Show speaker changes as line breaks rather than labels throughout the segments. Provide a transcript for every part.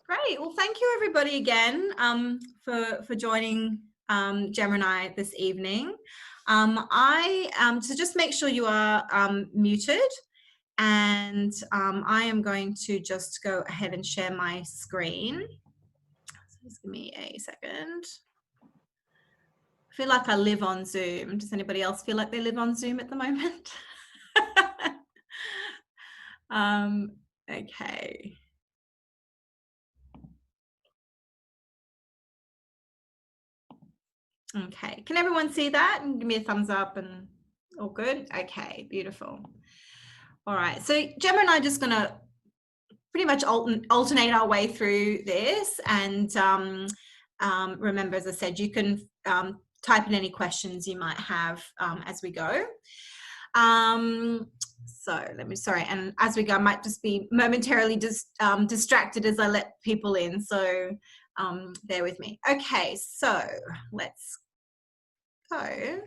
Great. Well, thank you everybody again for joining Gemma and I this evening. So just make sure you are muted, and I am going to just go ahead and share my screen. So just give me a second. I feel like I live on Zoom. Does anybody else feel like they live on Zoom at the moment? Okay. Okay, can everyone see that? And give me a thumbs up and all good? Okay, beautiful. All right, so Gemma and I are just gonna pretty much alternate our way through this, and remember, as I said, you can type in any questions you might have as we go. So and as we go, I might just be momentarily just distracted as I let people in, so bear with me. Okay, so let's go.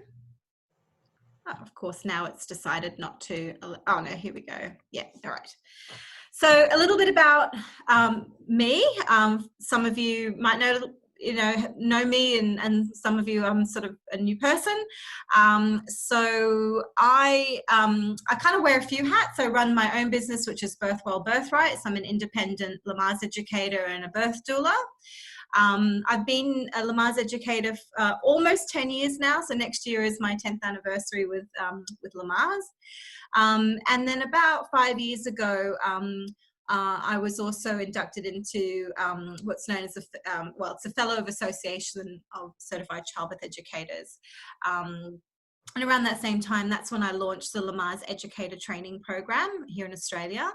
Oh, of course, now it's decided not to. Oh no, here we go. Yeah, all right. So a little bit about me. Some of you might know me, and some of you I'm sort of a new person. So I kind of wear a few hats. I run my own business, which is Birthwell, Birthright. So I'm an independent Lamaze educator and a birth doula. I've been a Lamaze educator for almost 10 years now, so next year is my 10th anniversary with Lamaze. And then about 5 years ago, I was also inducted into what's known as it's a Fellow of Association of Certified Childbirth Educators. And around that same time, that's when I launched the Lamaze Educator training program here in Australia.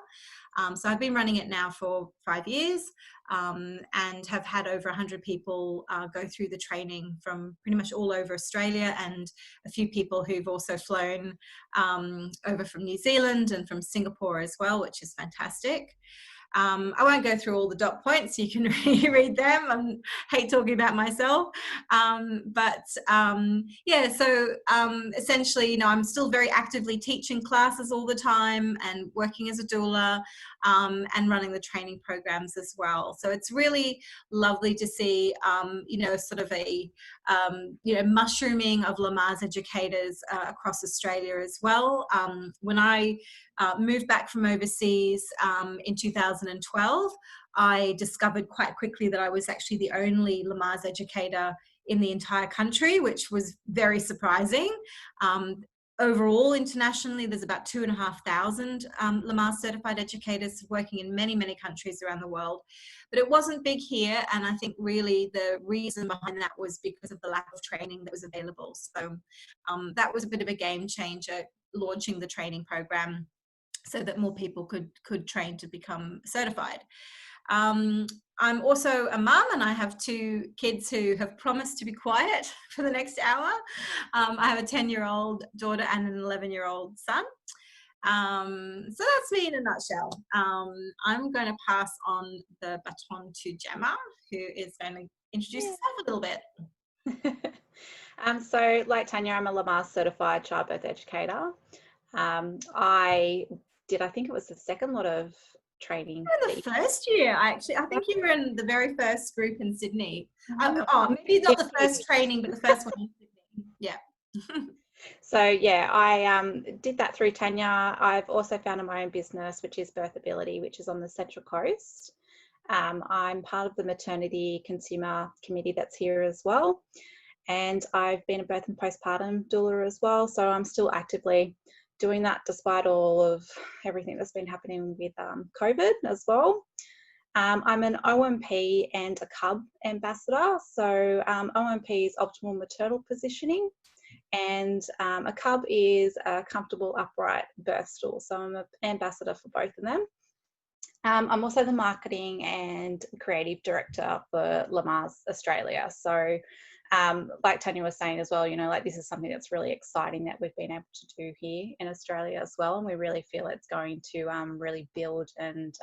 So I've been running it now for 5 years, and have had over 100 people go through the training from pretty much all over Australia, and a few people who've also flown over from New Zealand and from Singapore as well, which is fantastic. I won't go through all the dot points, you can read them. I hate talking about myself. Yeah, so essentially, I'm still very actively teaching classes all the time and working as a doula, and running the training programs as well. So it's really lovely to see, sort of a, mushrooming of Lamaze educators across Australia as well. When I moved back from overseas in 2012, I discovered quite quickly that I was actually the only Lamaze educator in the entire country, which was very surprising. Overall, internationally, there's about 2,500 Lamaze certified educators working in many, many countries around the world. But it wasn't big here, and I think really the reason behind that was because of the lack of training that was available. So that was a bit of a game changer, launching the training program so that more people could train to become certified. I'm also a mum, and I have 2 kids who have promised to be quiet for the next hour. I have a 10-year-old daughter and an 11-year-old son. So that's me in a nutshell. I'm going to pass on the baton to Gemma, who is going to introduce herself a little bit.
So like Tanya, I'm a Lamaze certified childbirth educator. I think it was the second lot of training.
The first year, I think you were in the very first group in Sydney. Maybe not the first training, but the first one in Sydney. Yeah.
So yeah, I did that through Tanya. I've also founded my own business, which is Birthability, which is on the Central Coast. I'm part of the maternity consumer committee that's here as well. And I've been a birth and postpartum doula as well. So I'm still actively doing that despite all of everything that's been happening with COVID as well. I'm an OMP and a CUB ambassador. So OMP is optimal maternal positioning, and a CUB is a comfortable upright birth stool. So I'm an ambassador for both of them. I'm also the marketing and creative director for Lamaze Australia. So like Tanya was saying as well, this is something that's really exciting that we've been able to do here in Australia as well. And we really feel it's going to really build, and,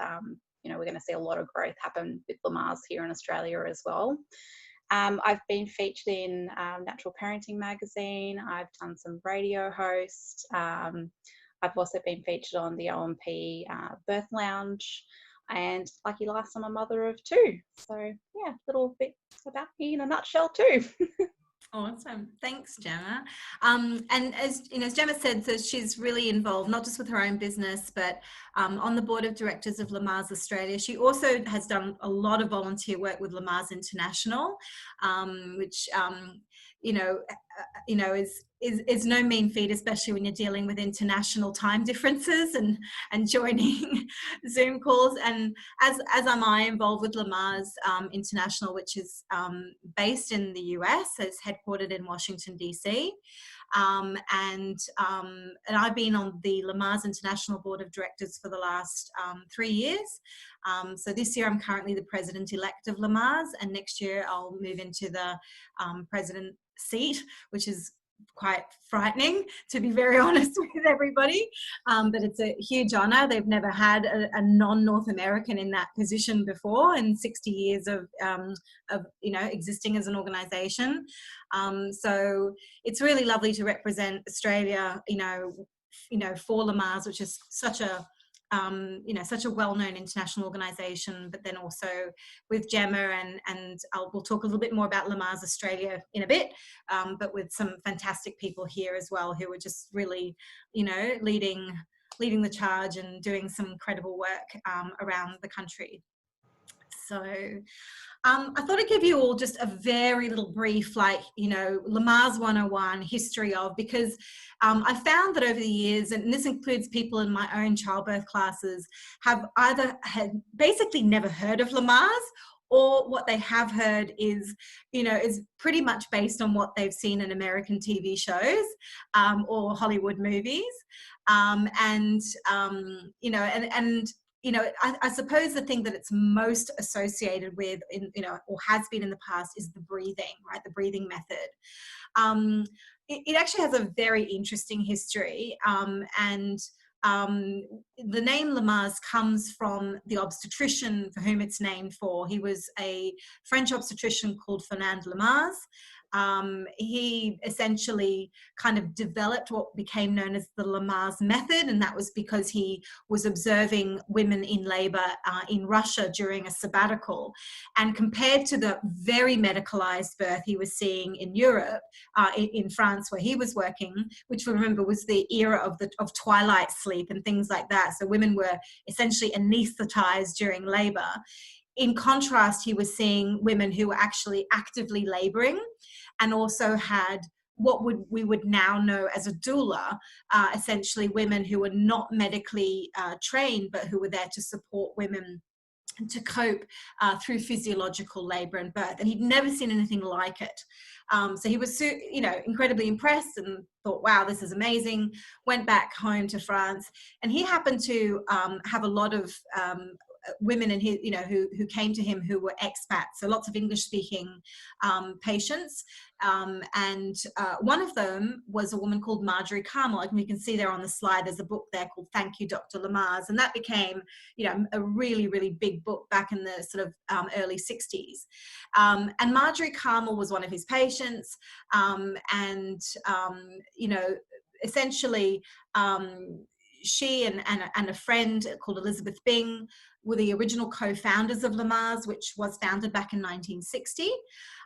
we're going to see a lot of growth happen with Lamaze here in Australia as well. I've been featured in Natural Parenting magazine. I've done some radio host. I've also been featured on the OMP Birth Lounge. And lucky last, I'm a mother of 2. So yeah, little bit about me in a nutshell too.
Awesome. Thanks, Gemma. And as you know, as Gemma said, so she's really involved, not just with her own business, but on the board of directors of Lamaze Australia. She also has done a lot of volunteer work with Lamaze International, which is no mean feat, especially when you're dealing with international time differences and joining Zoom calls. And as am I, involved with Lamaze International, which is based in the US, it's headquartered in Washington DC. And I've been on the Lamaze International Board of Directors for the last 3 years. So this year I'm currently the president-elect of Lamaze, and next year I'll move into the president seat, which is quite frightening, to be very honest with everybody, but it's a huge honor. They've never had a non-North American in that position before in 60 years of existing as an organization. So it's really lovely to represent Australia, for Lamaze, which is such a such a well-known international organization, but then also with Gemma and we'll talk a little bit more about Lamaze Australia in a bit, but with some fantastic people here as well who are just really, leading the charge and doing some incredible work around the country. So I thought I'd give you all just a very little brief, Lamaze 101 history of, because I found that over the years, and this includes people in my own childbirth classes, have either had basically never heard of Lamaze, or what they have heard is pretty much based on what they've seen in American TV shows or Hollywood movies. I suppose the thing that it's most associated with, or has been in the past, is the breathing, right? The breathing method. It actually has a very interesting history, and the name Lamaze comes from the obstetrician for whom it's named for. He was a French obstetrician called Fernand Lamaze. He essentially kind of developed what became known as the Lamaze method, and that was because he was observing women in labor in Russia during a sabbatical, and compared to the very medicalized birth he was seeing in Europe, in France where he was working, which remember was the era of twilight sleep and things like that, so women were essentially anesthetized during labor. In contrast, he was seeing women who were actually actively laboring and also had what we would now know as a doula, essentially women who were not medically trained, but who were there to support women to cope through physiological labor and birth. And he'd never seen anything like it. So he was, incredibly impressed and thought, wow, this is amazing. Went back home to France, and he happened to have a lot of women in his, who came to him who were expats, so lots of English-speaking patients, and one of them was a woman called Marjorie Carmel. And you can see there on the slide, there's a book there called Thank You, Dr. Lamaze, and that became, a really, really big book back in the sort of early 60s. And Marjorie Carmel was one of his patients, essentially, she and a friend called Elizabeth Bing were the original co-founders of Lamaze, which was founded back in 1960.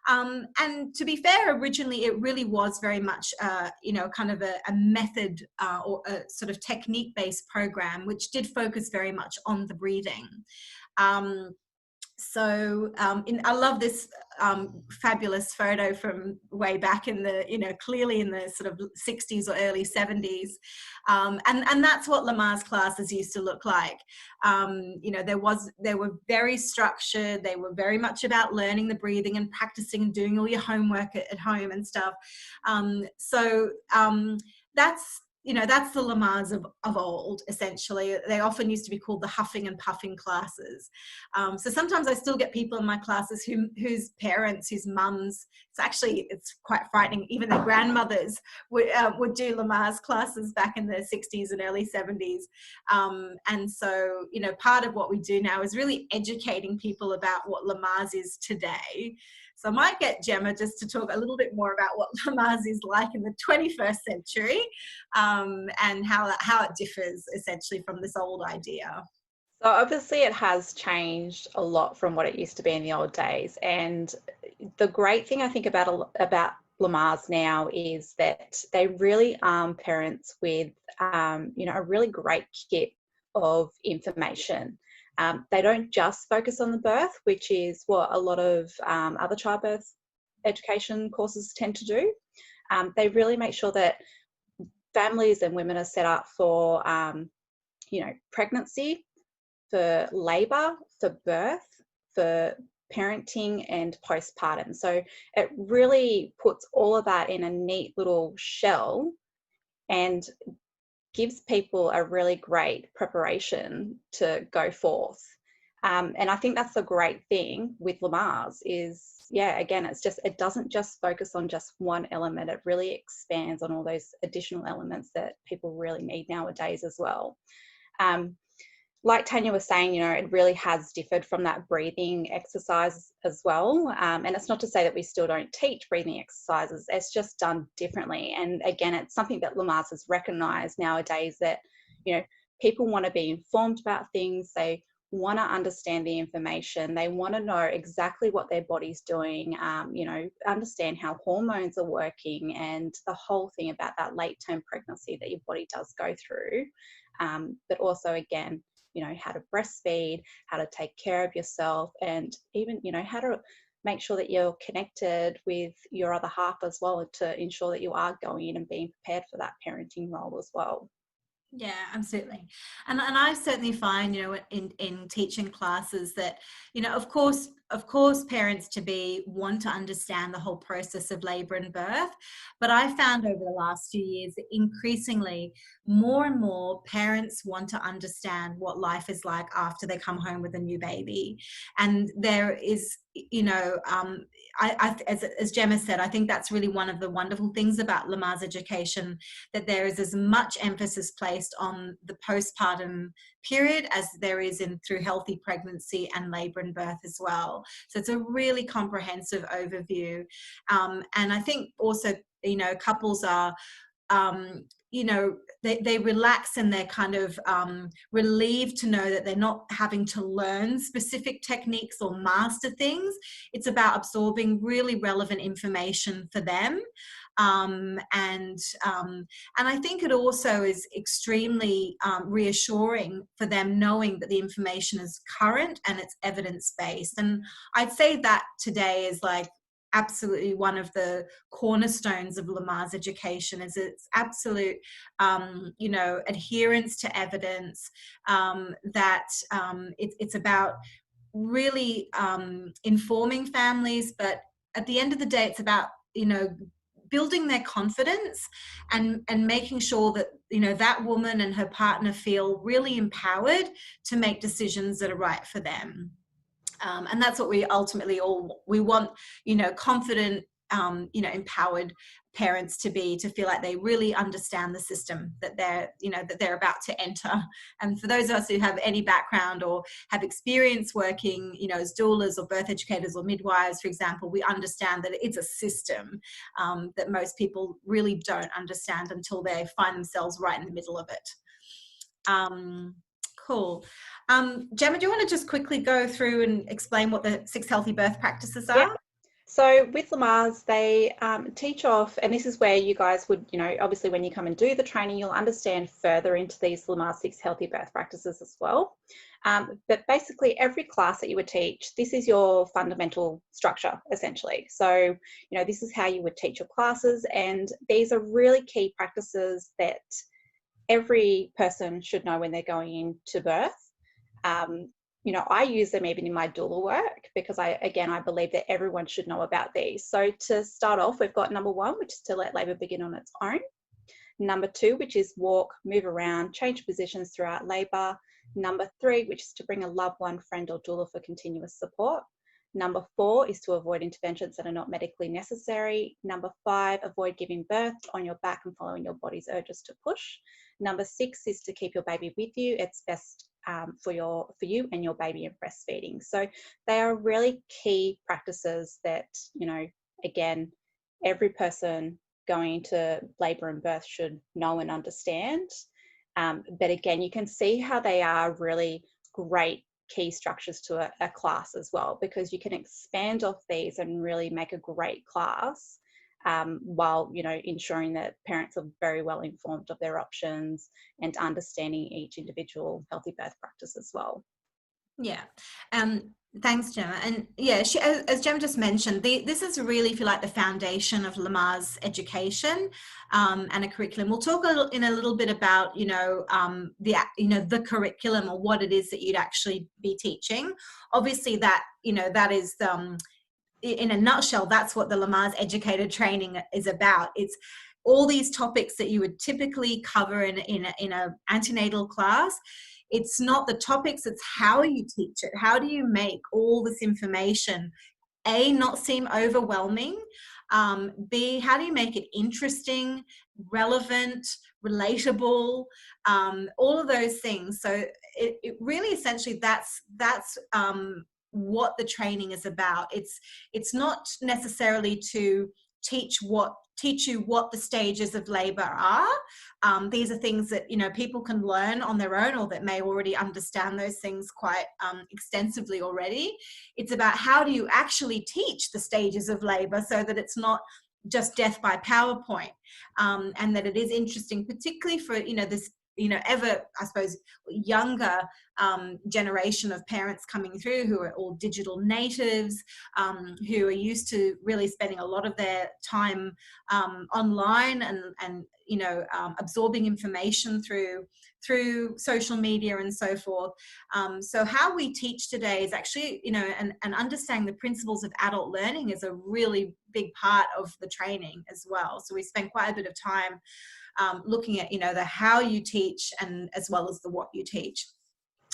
And to be fair, originally it really was very much, kind of a method or a sort of technique-based program, which did focus very much on the breathing. I love this fabulous photo from way back in the, clearly in the sort of 60s or early 70s. And that's what Lamaze classes used to look like. They were very structured. They were very much about learning the breathing and practicing and doing all your homework at home and stuff. That's the Lamaze of old, essentially. They often used to be called the huffing and puffing classes. So sometimes I still get people in my classes whose parents, whose mums, it's quite frightening, even their grandmothers would do Lamaze classes back in the 60s and early 70s. And so, part of what we do now is really educating people about what Lamaze is today. So I might get Gemma just to talk a little bit more about what Lamaze is like in the 21st century, and how it differs essentially from this old idea.
So obviously it has changed a lot from what it used to be in the old days. And the great thing I think about Lamaze now is that they really arm parents with, a really great kit of information. They don't just focus on the birth, which is what a lot of other childbirth education courses tend to do. They really make sure that families and women are set up for, pregnancy, for labour, for birth, for parenting and postpartum. So it really puts all of that in a neat little shell and gives people a really great preparation to go forth. And I think that's the great thing with Lamaze is, yeah, again, it doesn't just focus on just one element. It really expands on all those additional elements that people really need nowadays as well. Like Tanya was saying, it really has differed from that breathing exercise as well. And it's not to say that we still don't teach breathing exercises, it's just done differently. And again, it's something that Lamaze has recognised nowadays that, people want to be informed about things. They want to understand the information. They want to know exactly what their body's doing, understand how hormones are working and the whole thing about that late term pregnancy that your body does go through. But also, again, how to breastfeed, how to take care of yourself, and even, how to make sure that you're connected with your other half as well to ensure that you are going in and being prepared for that parenting role as well.
Yeah, absolutely. And I certainly find, in teaching classes that, of course, parents to be want to understand the whole process of labor and birth. But I found over the last few years that increasingly more and more parents want to understand what life is like after they come home with a new baby. And there is, as Gemma said, I think that's really one of the wonderful things about Lamaze education, that there is as much emphasis placed on the postpartum period as there is through healthy pregnancy and labor and birth as well. So it's a really comprehensive overview. And I think also, couples are, they relax and they're kind of relieved to know that they're not having to learn specific techniques or master things. It's about absorbing really relevant information for them. And I think it also is extremely reassuring for them knowing that the information is current and it's evidence-based. And I'd say that today is like absolutely one of the cornerstones of Lamaze education, is its absolute, adherence to evidence, that it's about really informing families, but at the end of the day, it's about, building their confidence and making sure that, that woman and her partner feel really empowered to make decisions that are right for them. And that's what we ultimately we want, confident, empowered parents to feel like they really understand the system that they're about to enter. And for those of us who have any background or have experience working, as doulas or birth educators or midwives, for example, we understand that it's a system that most people really don't understand until they find themselves right in the middle of it. Cool. Gemma, do you want to just quickly go through and explain what the 6 healthy birth practices are?
Yeah. So with Lamaze, they teach off, and this is where you guys would, obviously when you come and do the training, you'll understand further into these Lamaze 6 healthy birth practices as well. But basically every class that you would teach, this is your fundamental structure, essentially. So, this is how you would teach your classes, and these are really key practices that every person should know when they're going into birth. I use them even in my doula work because I believe that everyone should know about these. So to start off, we've got number 1, which is to let labour begin on its own. Number 2, which is walk, move around, change positions throughout labour. Number 3, which is to bring a loved one, friend or doula for continuous support. Number 4 is to avoid interventions that are not medically necessary. Number 5, avoid giving birth on your back and following your body's urges to push. Number 6 is to keep your baby with you. It's best for you and your baby in breastfeeding. So they are really key practices that, again, every person going into labour and birth should know and understand. But again, you can see how they are really great key structures to a class as well, because you can expand off these and really make a great class, while, you know, ensuring that parents are very well informed of their options and understanding each individual healthy birth practice as well.
Yeah. Thanks, Gemma. And yeah, as Gemma just mentioned, this is really, if you like, the foundation of Lamaze education, and a curriculum. We'll talk in a little bit about, the curriculum, or what it is that you'd actually be teaching. Obviously, that is, in a nutshell, that's what the Lamaze Educator training is about. It's all these topics that you would typically cover in a antenatal class. It's not the topics, it's how you teach it. How do you make all this information, A, not seem overwhelming, B, how do you make it interesting, relevant, relatable, all of those things. So it really, essentially, that's what the training is about. It's not necessarily to teach you what the stages of labor are. These are things that, people can learn on their own, or that may already understand those things quite extensively already. It's about how do you actually teach the stages of labor, so that it's not just death by PowerPoint, and that it is interesting, particularly for, this, ever, I suppose, younger generation of parents coming through, who are all digital natives, who are used to really spending a lot of their time online, and absorbing information through social media and so forth. So how we teach today is actually, and understanding the principles of adult learning is a really big part of the training as well. So we spend quite a bit of time looking at, the how you teach, and as well as the what you teach.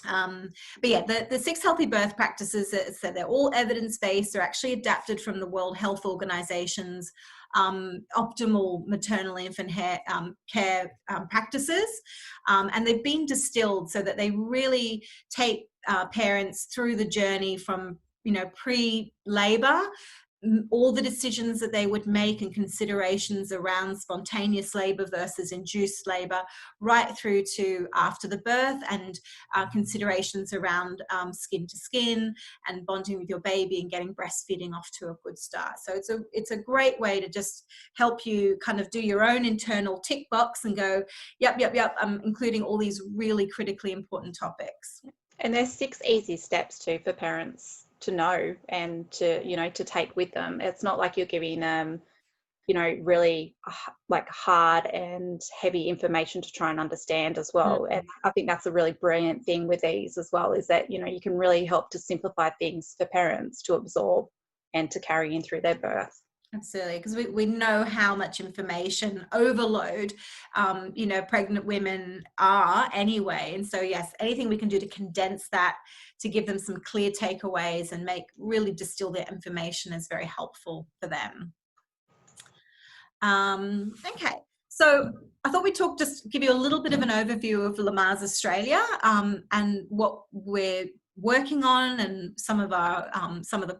But yeah, the 6 healthy birth practices, so they're all evidence-based. They're actually adapted from the World Health Organization's optimal maternal infant care practices, and they've been distilled so that they really take parents through the journey from, pre-labor, all the decisions that they would make, and considerations around spontaneous labor versus induced labor, right through to after the birth, and considerations around skin to skin, and bonding with your baby, and getting breastfeeding off to a good start. So it's a great way to just help you kind of do your own internal tick box and go, yep, I'm including all these really critically important topics.
And there's 6 easy steps too for parents to know and to take with them. It's not like you're giving them, really like hard and heavy information to try and understand as well. And I think that's a really brilliant thing with these as well, is that, you can really help to simplify things for parents to absorb and to carry in through their birth.
Absolutely, because we know how much information overload, pregnant women are anyway. And so, yes, anything we can do to condense that, to give them some clear takeaways and really distill their information, is very helpful for them. Okay, so I thought we'd just give you a little bit of an overview of Lamaze Australia, and what we're working on, and some of the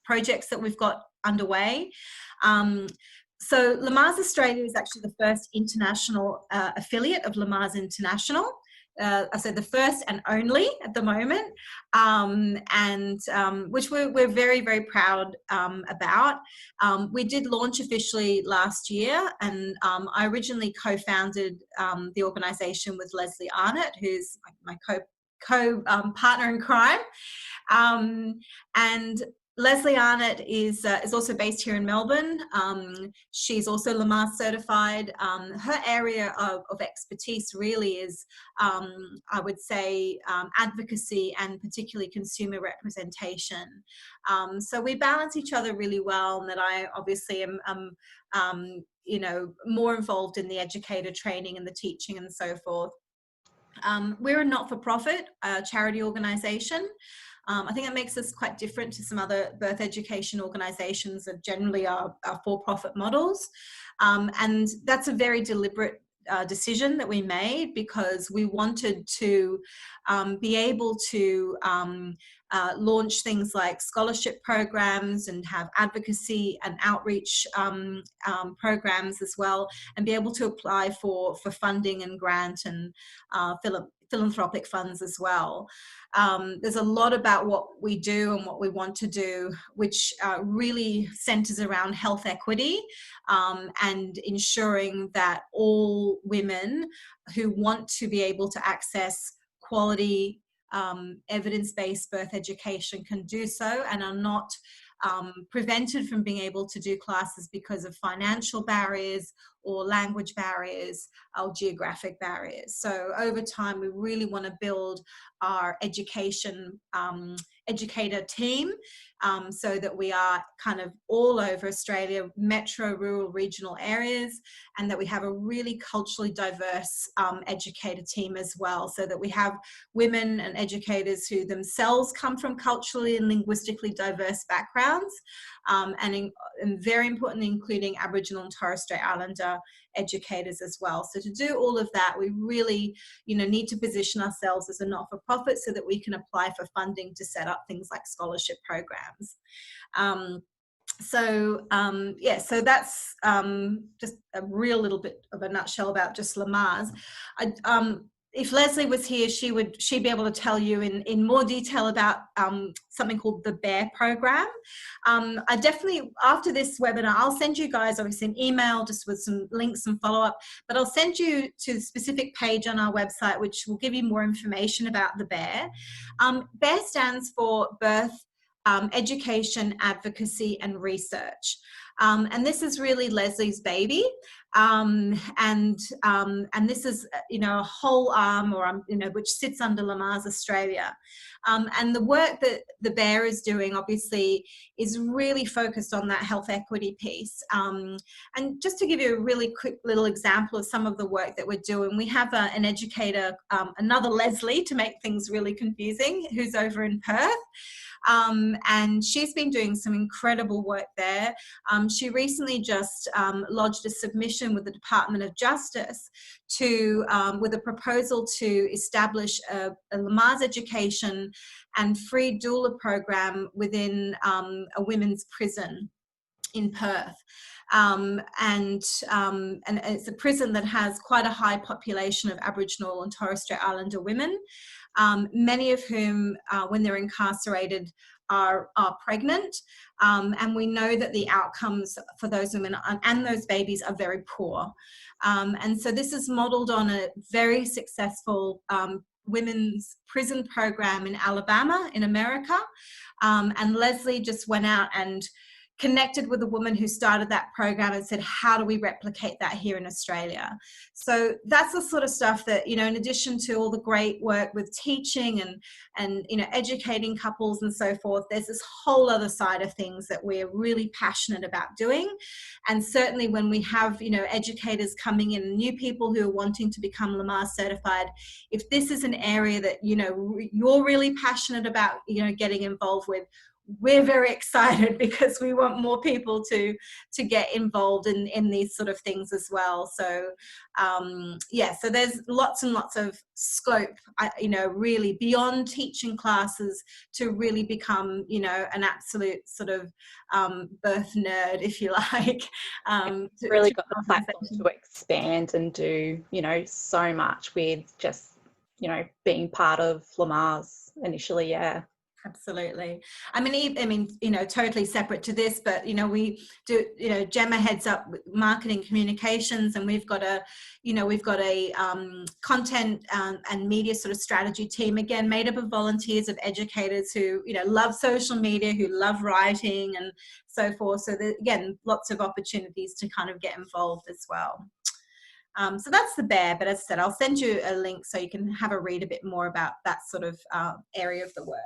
projects that we've got underway. So Lamaze Australia is actually the first international affiliate of Lamaze International. I said the first and only at the moment, which we're very, very proud about. We did launch officially last year, and I originally co-founded the organisation with Leslie Arnott, who's my partner in crime, and Leslie Arnott is also based here in Melbourne. She's also Lamaze certified. Her area of expertise really is, I would say, advocacy, and particularly consumer representation. So we balance each other really well, and that I obviously am more involved in the educator training and the teaching and so forth. We're a not-for-profit charity organisation. I think that makes us quite different to some other birth education organisations that generally are for-profit models. And that's a very deliberate decision that we made, because we wanted to be able to launch things like scholarship programs, and have advocacy and outreach programs as well, and be able to apply for funding and grant and philanthropic funds as well. There's a lot about what we do and what we want to do, which really centers around health equity, and ensuring that all women who want to be able to access quality evidence-based birth education can do so, and are not prevented from being able to do classes because of financial barriers or language barriers or geographic barriers. So over time, we really want to build our educator team, so that we are kind of all over Australia, metro, rural, regional areas, and that we have a really culturally diverse educator team as well, so that we have women and educators who themselves come from culturally and linguistically diverse backgrounds, and very importantly, including Aboriginal and Torres Strait Islander educators as well. So to do all of that, we really, need to position ourselves as a not-for-profit so that we can apply for funding to set up things like scholarship programs. So that's just a real little bit of a nutshell about just Lamaze. If Leslie was here, she'd be able to tell you in more detail about something called the BEAR program. I definitely, after this webinar, I'll send you guys obviously an email just with some links and follow-up, but I'll send you to the specific page on our website which will give you more information about the BEAR. BEAR stands for Birth, Education, Advocacy and Research. And this is really Leslie's baby. And this is, a whole arm which sits under Lamaze Australia. And the work that the BEAR is doing obviously is really focused on that health equity piece. And just to give you a really quick little example of some of the work that we're doing, we have an educator, another Leslie to make things really confusing, who's over in Perth. And she's been doing some incredible work there. She recently just lodged a submission with the Department of Justice with a proposal to establish a Lamaze education and free doula program within a women's prison in Perth. And it's a prison that has quite a high population of Aboriginal and Torres Strait Islander women, many of whom, when they're incarcerated, are pregnant. And we know that the outcomes for those women and those babies are very poor. And so this is modelled on a very successful women's prison program in Alabama in America. And Leslie just went out and connected with a woman who started that program and said, how do we replicate that here in Australia? So that's the sort of stuff that, in addition to all the great work with teaching and educating couples and so forth, there's this whole other side of things that we're really passionate about doing. And certainly when we have, educators coming in, new people who are wanting to become Lamaze certified, if this is an area that, you're really passionate about, getting involved with, we're very excited because we want more people to get involved in these sort of things as well. So so there's lots and lots of scope, really beyond teaching classes to really become, an absolute sort of birth nerd, if you like.
Really got the platform to expand and do, so much with just, being part of Lamaze initially, yeah.
Absolutely. I mean, totally separate to this, but, we do, Gemma heads up marketing communications, and we've got a content and media sort of strategy team, again, made up of volunteers, of educators who, love social media, who love writing and so forth. So again, lots of opportunities to kind of get involved as well. So that's the BEAR, but as I said, I'll send you a link so you can have a read a bit more about that sort of area of the work.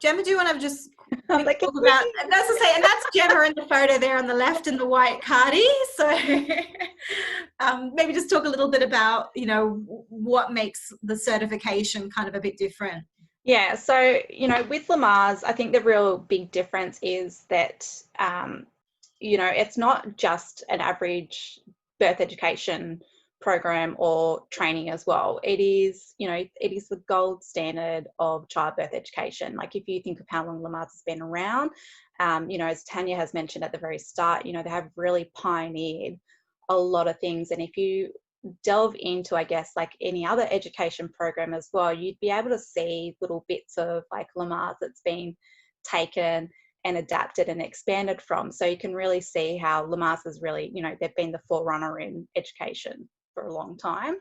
Gemma, do you want to just talk about, that's to say, and that's Gemma in the photo there on the left in the white cardi. So maybe just talk a little bit about, what makes the certification kind of a bit different.
Yeah, so, with Lamaze, I think the real big difference is that, it's not just an average birth education program or training as well. It is, it is the gold standard of childbirth education. Like, if you think of how long Lamaze has been around, as Tanya has mentioned at the very start, they have really pioneered a lot of things. And if you delve into, I guess, like any other education program as well, you'd be able to see little bits of like Lamaze that's been taken and adapted and expanded from. So you can really see how Lamaze is really, you know, they've been the forerunner in education for a long time.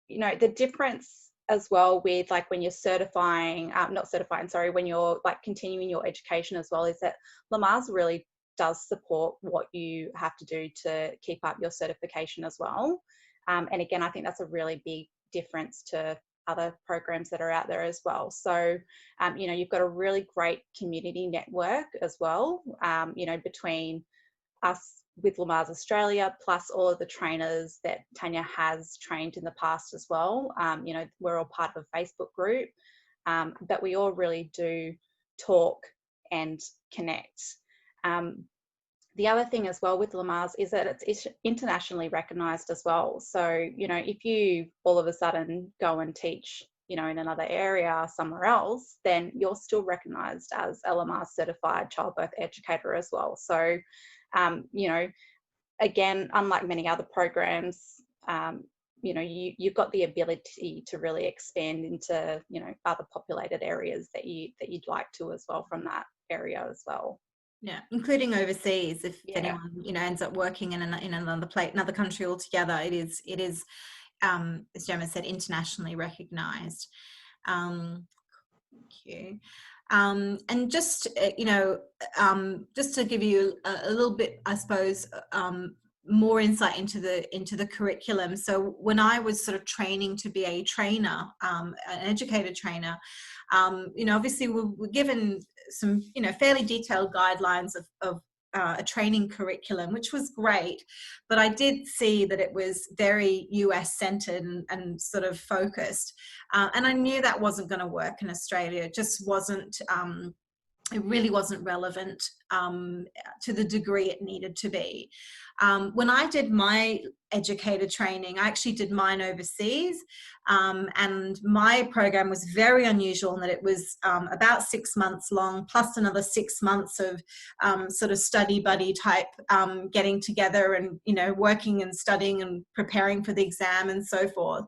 You know, the difference as well with like when you're certifying, not certifying, sorry, when you're like continuing your education as well, is that Lamaze really does support what you have to do to keep up your certification as well. And again, I think that's a really big difference to other programs that are out there as well. So, you know, you've got a really great community network as well, you know, between us with Lamaze Australia, plus all of the trainers that Tanya has trained in the past as well. You know, we're all part of a Facebook group, but we all really do talk and connect. The other thing as well with Lamaze is that it's internationally recognised as well. So, you know, if you all of a sudden go and teach, you know, in another area somewhere else, then you're still recognised as a Lamaze certified childbirth educator as well. So, you know, again, unlike many other programs, you know, you've got the ability to really expand into, you know, other populated areas that you'd like to as well from that area as well.
Yeah, including overseas. If
Yeah.
anyone, you know, ends up working in another country altogether, it is as Gemma said, internationally recognised. Thank you. And just you know, just to give you a little bit, I suppose, more insight into the curriculum. So when I was sort of training to be a trainer, an educator trainer, you know, obviously we're given some, you know, fairly detailed guidelines of a training curriculum, which was great, but I did see that it was very US centered and sort of focused, and I knew that wasn't going to work in Australia. It just wasn't. It really wasn't relevant to the degree it needed to be. When I did my educator training, I actually did mine overseas, and my program was very unusual in that it was about 6 months long, plus another 6 months of sort of study buddy type getting together and, you know, working and studying and preparing for the exam and so forth.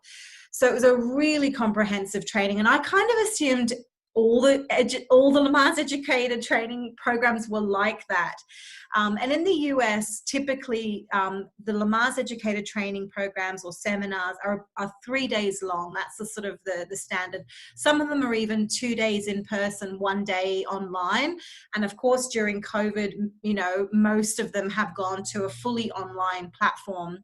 So it was a really comprehensive training, and I kind of assumed all the Lamaze educator training programs were like that. And in the US, typically the Lamaze educator training programs or seminars are 3 days long. That's the sort of the standard. Some of them are even 2 days in person, 1 day online. And of course, during COVID, you know, most of them have gone to a fully online platform.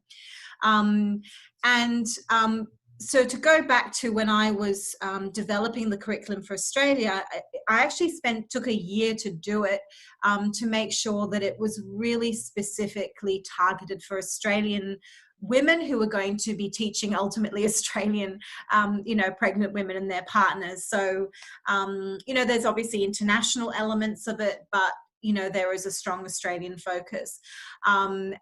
So to go back to when I was developing the curriculum for Australia, I actually took a year to do it, to make sure that it was really specifically targeted for Australian women who are going to be teaching ultimately Australian, you know, pregnant women and their partners. So, you know, there's obviously international elements of it, but you know, there is a strong Australian focus. I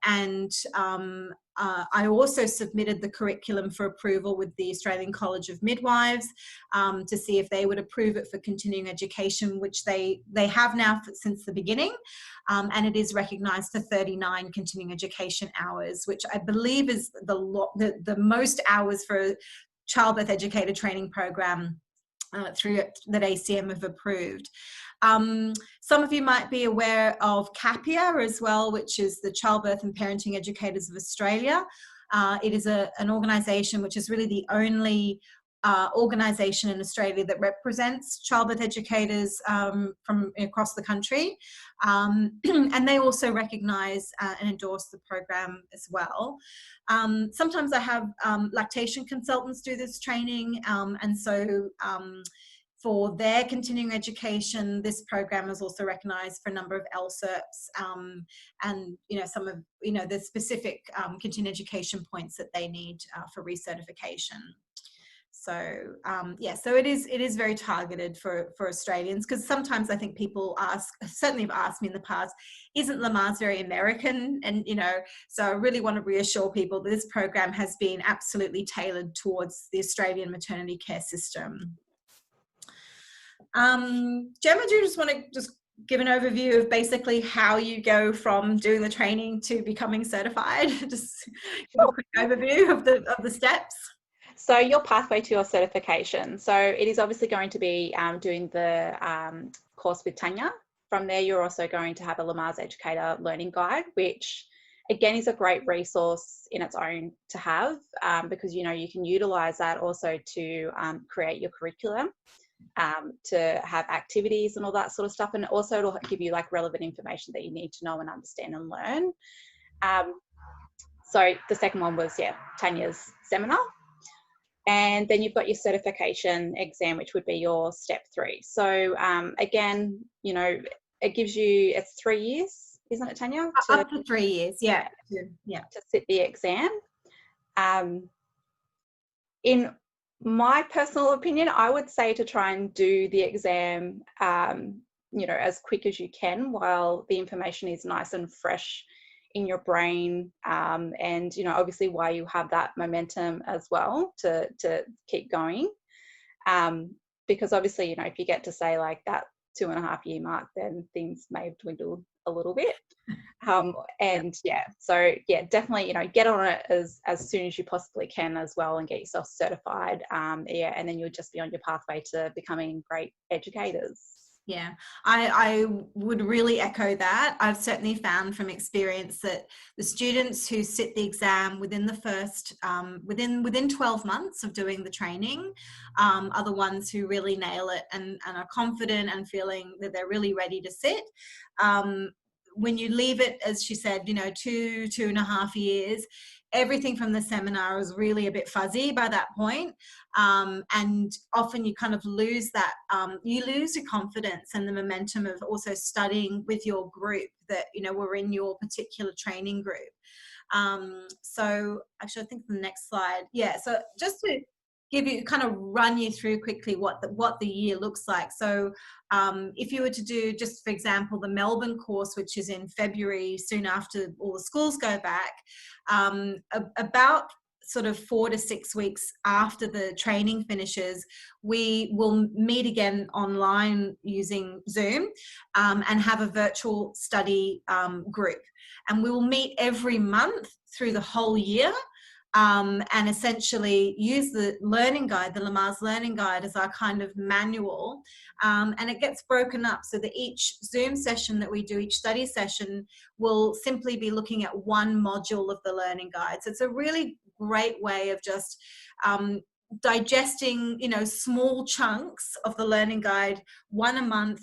also submitted the curriculum for approval with the Australian College of Midwives to see if they would approve it for continuing education, which they have now since the beginning. And it is recognised for 39 continuing education hours, which I believe is the most hours for a childbirth educator training program through that ACM have approved. Some of you might be aware of CAPIA as well, which is the Childbirth and Parenting Educators of Australia. It is an organisation which is really the only organisation in Australia that represents childbirth educators from across the country. And they also recognise and endorse the program as well. Sometimes I have lactation consultants do this training, and so for their continuing education, this program is also recognised for a number of LCERPs, and you know, some of, you know, the specific continuing education points that they need for recertification. So yeah, so it is very targeted for Australians, because sometimes I think people certainly have asked me in the past, isn't Lamaze very American? And you know, so I really want to reassure people that this program has been absolutely tailored towards the Australian maternity care system. Gemma, do you just want to give an overview of basically how you go from doing the training to becoming certified? Just give a quick overview of the steps.
So your pathway to your certification. So it is obviously going to be doing the course with Tanya. From there, you're also going to have a Lamaze Educator learning guide, which again is a great resource in its own to have, because you can utilize that also to create your curriculum, to have activities and all that sort of stuff, and also it'll give you like relevant information that you need to know and understand and learn. So the second one was Tanya's seminar. And then you've got your certification exam, which would be your step 3. So again, it gives you, it's 3 years, isn't it, Tanya?
Up to 3 years, yeah.
To sit the exam. In my personal opinion, I would say to try and do the exam, as quick as you can while the information is nice and fresh in your brain, and obviously while you have that momentum as well to keep going, because obviously if you get to say like that 2.5 year mark, then things may have dwindled a little bit, and definitely get on it as soon as you possibly can as well, and get yourself certified, and then you'll just be on your pathway to becoming great educators.
Yeah, I would really echo that. I've certainly found from experience that the students who sit the exam within the first, within 12 months of doing the training, are the ones who really nail it and are confident and feeling that they're really ready to sit. When you leave it, as she said, 2.5 years, everything from the seminar is really a bit fuzzy by that point. And often you kind of lose that, you lose your confidence and the momentum of also studying with your group that, were in your particular training group. So actually, I think the next slide. Yeah, so just to run you through quickly what the year looks like. So if you were to do, just for example, the Melbourne course, which is in February, soon after all the schools go back, about sort of 4 to 6 weeks after the training finishes, we will meet again online using Zoom, and have a virtual study group. And we will meet every month through the whole year. And essentially use the learning guide, the Lamaze learning guide, as our kind of manual. And it gets broken up so that each Zoom session that we do, each study session, will simply be looking at one module of the learning guide. So it's a really great way of just digesting, small chunks of the learning guide, one a month,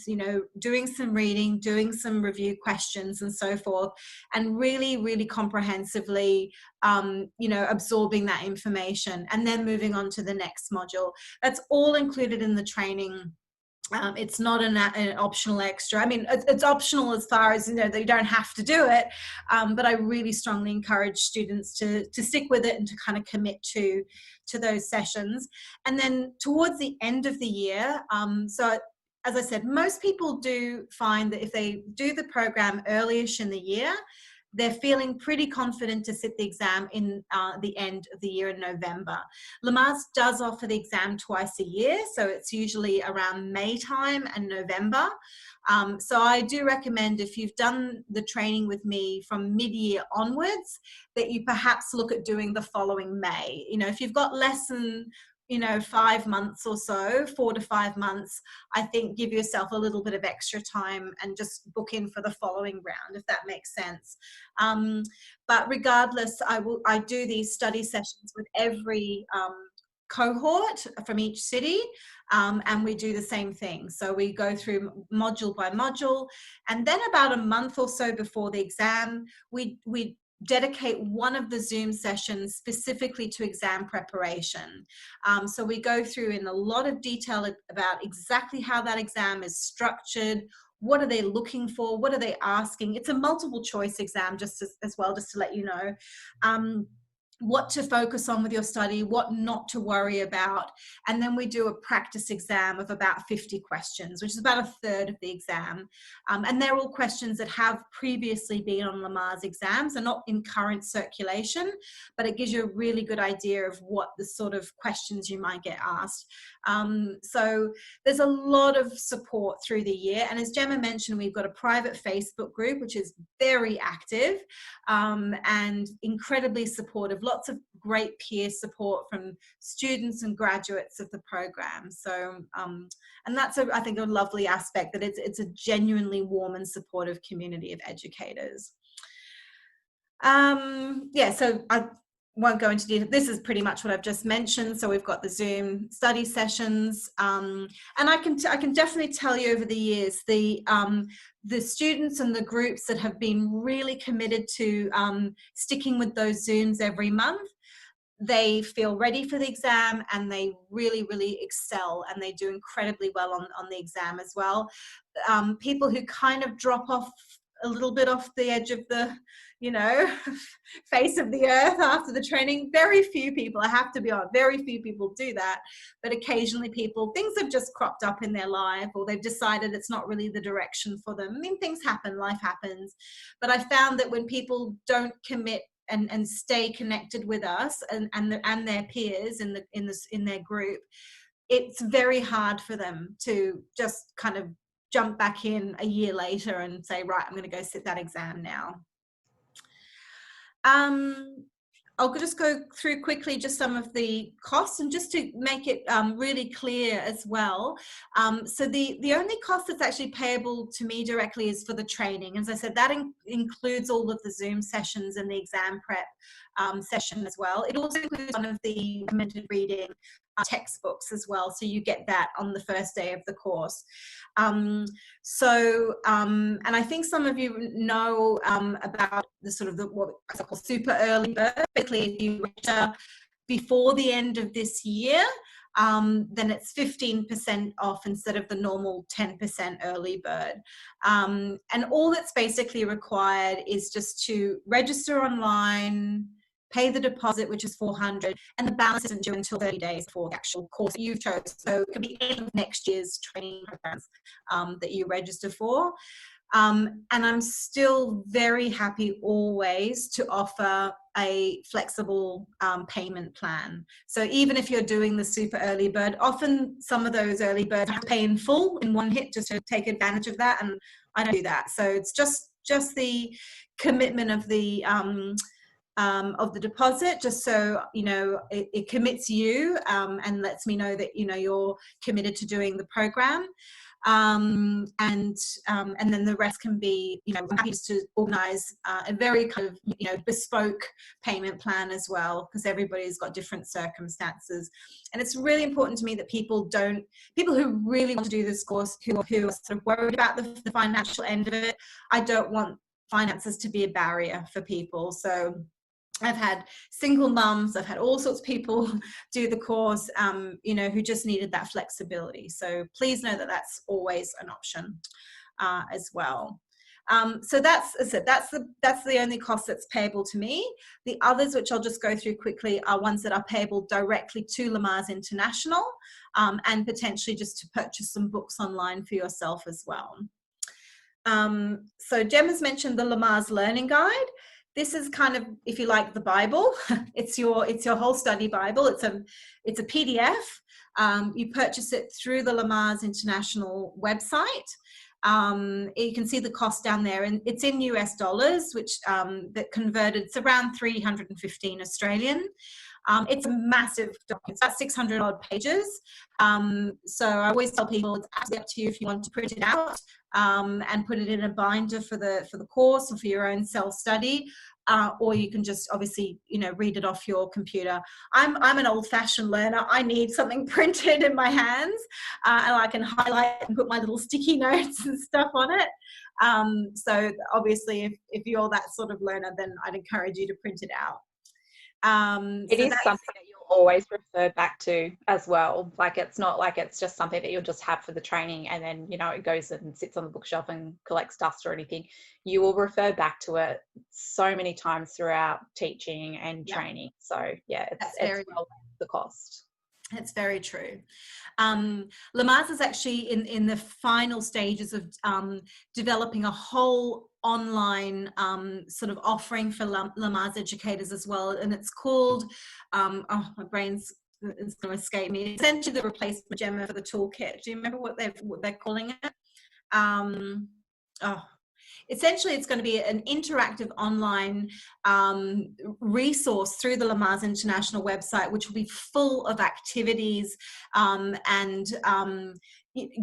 doing some reading, doing some review questions and so forth, and really, really comprehensively, absorbing that information and then moving on to the next module. That's all included in the training. It's not an optional extra. I mean, it's optional as far as, they don't have to do it. But I really strongly encourage students to stick with it and to kind of commit to those sessions. And then towards the end of the year, so as I said, most people do find that if they do the program early-ish in the year, they're feeling pretty confident to sit the exam in the end of the year in November. Lamaze does offer the exam twice a year, so it's usually around May time and November. So I do recommend, if you've done the training with me from mid-year onwards, that you perhaps look at doing the following May. If you've got less than 5 months or so, 4 to 5 months, I think give yourself a little bit of extra time and just book in for the following round, if that makes sense. But regardless, I do these study sessions with every cohort from each city, and we do the same thing. So we go through module by module, and then about a month or so before the exam, we dedicate one of the Zoom sessions specifically to exam preparation. So we go through in a lot of detail about exactly how that exam is structured, what are they looking for, what are they asking. It's a multiple choice exam just as well, just to let you know. what to focus on with your study, what not to worry about. And then we do a practice exam of about 50 questions, which is about a third of the exam. And they're all questions that have previously been on Lamaze exams. They're not in current circulation, but it gives you a really good idea of what the sort of questions you might get asked. So there's a lot of support through the year. And as Gemma mentioned, we've got a private Facebook group, which is very active and incredibly supportive. Lots of great peer support from students and graduates of the program. So, and that's, I think, a lovely aspect, that it's a genuinely warm and supportive community of educators. Yeah, so I won't go into detail. This is pretty much what I've just mentioned. So we've got the Zoom study sessions, and I can definitely tell you over the years, the students and the groups that have been really committed to sticking with those Zooms every month, they feel ready for the exam, and they really, really excel, and they do incredibly well on the exam as well. People who kind of drop off a little bit off the edge of the, you know, face of the earth after the training, very few people, I have to be honest, very few people do that. But occasionally things have just cropped up in their life, or they've decided it's not really the direction for them. I mean, things happen, life happens. But I found that when people don't commit and stay connected with us and their peers in their group, it's very hard for them to just kind of jump back in a year later and say, right, I'm going to go sit that exam now. I'll just go through quickly just some of the costs, and just to make it really clear as well. So the only cost that's actually payable to me directly is for the training. As I said, that includes all of the Zoom sessions and the exam prep session as well. It also includes one of the recommended reading textbooks as well, so you get that on the first day of the course. And I think some of you know about the sort of what I call super early bird. Basically, if you register before the end of this year, then it's 15% off instead of the normal 10% early bird. And all that's basically required is just to register online, pay the deposit, which is $400, and the balance isn't due until 30 days before the actual course that you've chosen. So it could be any of next year's training programs that you register for. And I'm still very happy always to offer a flexible payment plan. So even if you're doing the super early bird, often some of those early birds have to pay in full in one hit just to take advantage of that, and I don't do that. So it's just the commitment of the deposit, just so you know it commits you and lets me know that you're committed to doing the program, and then the rest can be, I'm happy to organize a very kind of bespoke payment plan as well, because everybody's got different circumstances. And it's really important to me that people who really want to do this course, who are sort of worried about the financial end of it, I don't want finances to be a barrier for people. So I've had single mums, I've had all sorts of people do the course, who just needed that flexibility. So please know that that's always an option as well. So that's the only cost that's payable to me. The others, which I'll just go through quickly, are ones that are payable directly to Lamaze International, and potentially just to purchase some books online for yourself as well. So Gemma's mentioned the Lamaze Learning Guide. This is kind of, if you like, the Bible. It's your whole study Bible. It's a PDF. You purchase it through the Lamaze International website. You can see the cost down there, and it's in US dollars, which that converted, it's around 315 Australian. It's a massive document. It's about 600 odd pages. So I always tell people it's absolutely up to you if you want to print it out and put it in a binder for the course or for your own self-study, or you can just obviously read it off your computer. I'm an old-fashioned learner. I need something printed in my hands, and I can highlight and put my little sticky notes and stuff on it. So obviously if you're that sort of learner, then I'd encourage you to print it out.
It is something that you'll always refer back to as well. Like, it's not like it's just something that you'll just have for the training and then, you know, it goes and sits on the bookshelf and collects dust or anything. You will refer back to it so many times throughout teaching and training. So yeah, it's well worth the cost.
It's very true. Lamaze is actually in the final stages of developing a whole online sort of offering for Lamaze educators as well, and it's called oh, my brain's it's going to escape me. Essentially, the replacement, Gemma, for the toolkit. Do you remember what they're calling it? Essentially, it's going to be an interactive online resource through the Lamaze International website, which will be full of activities and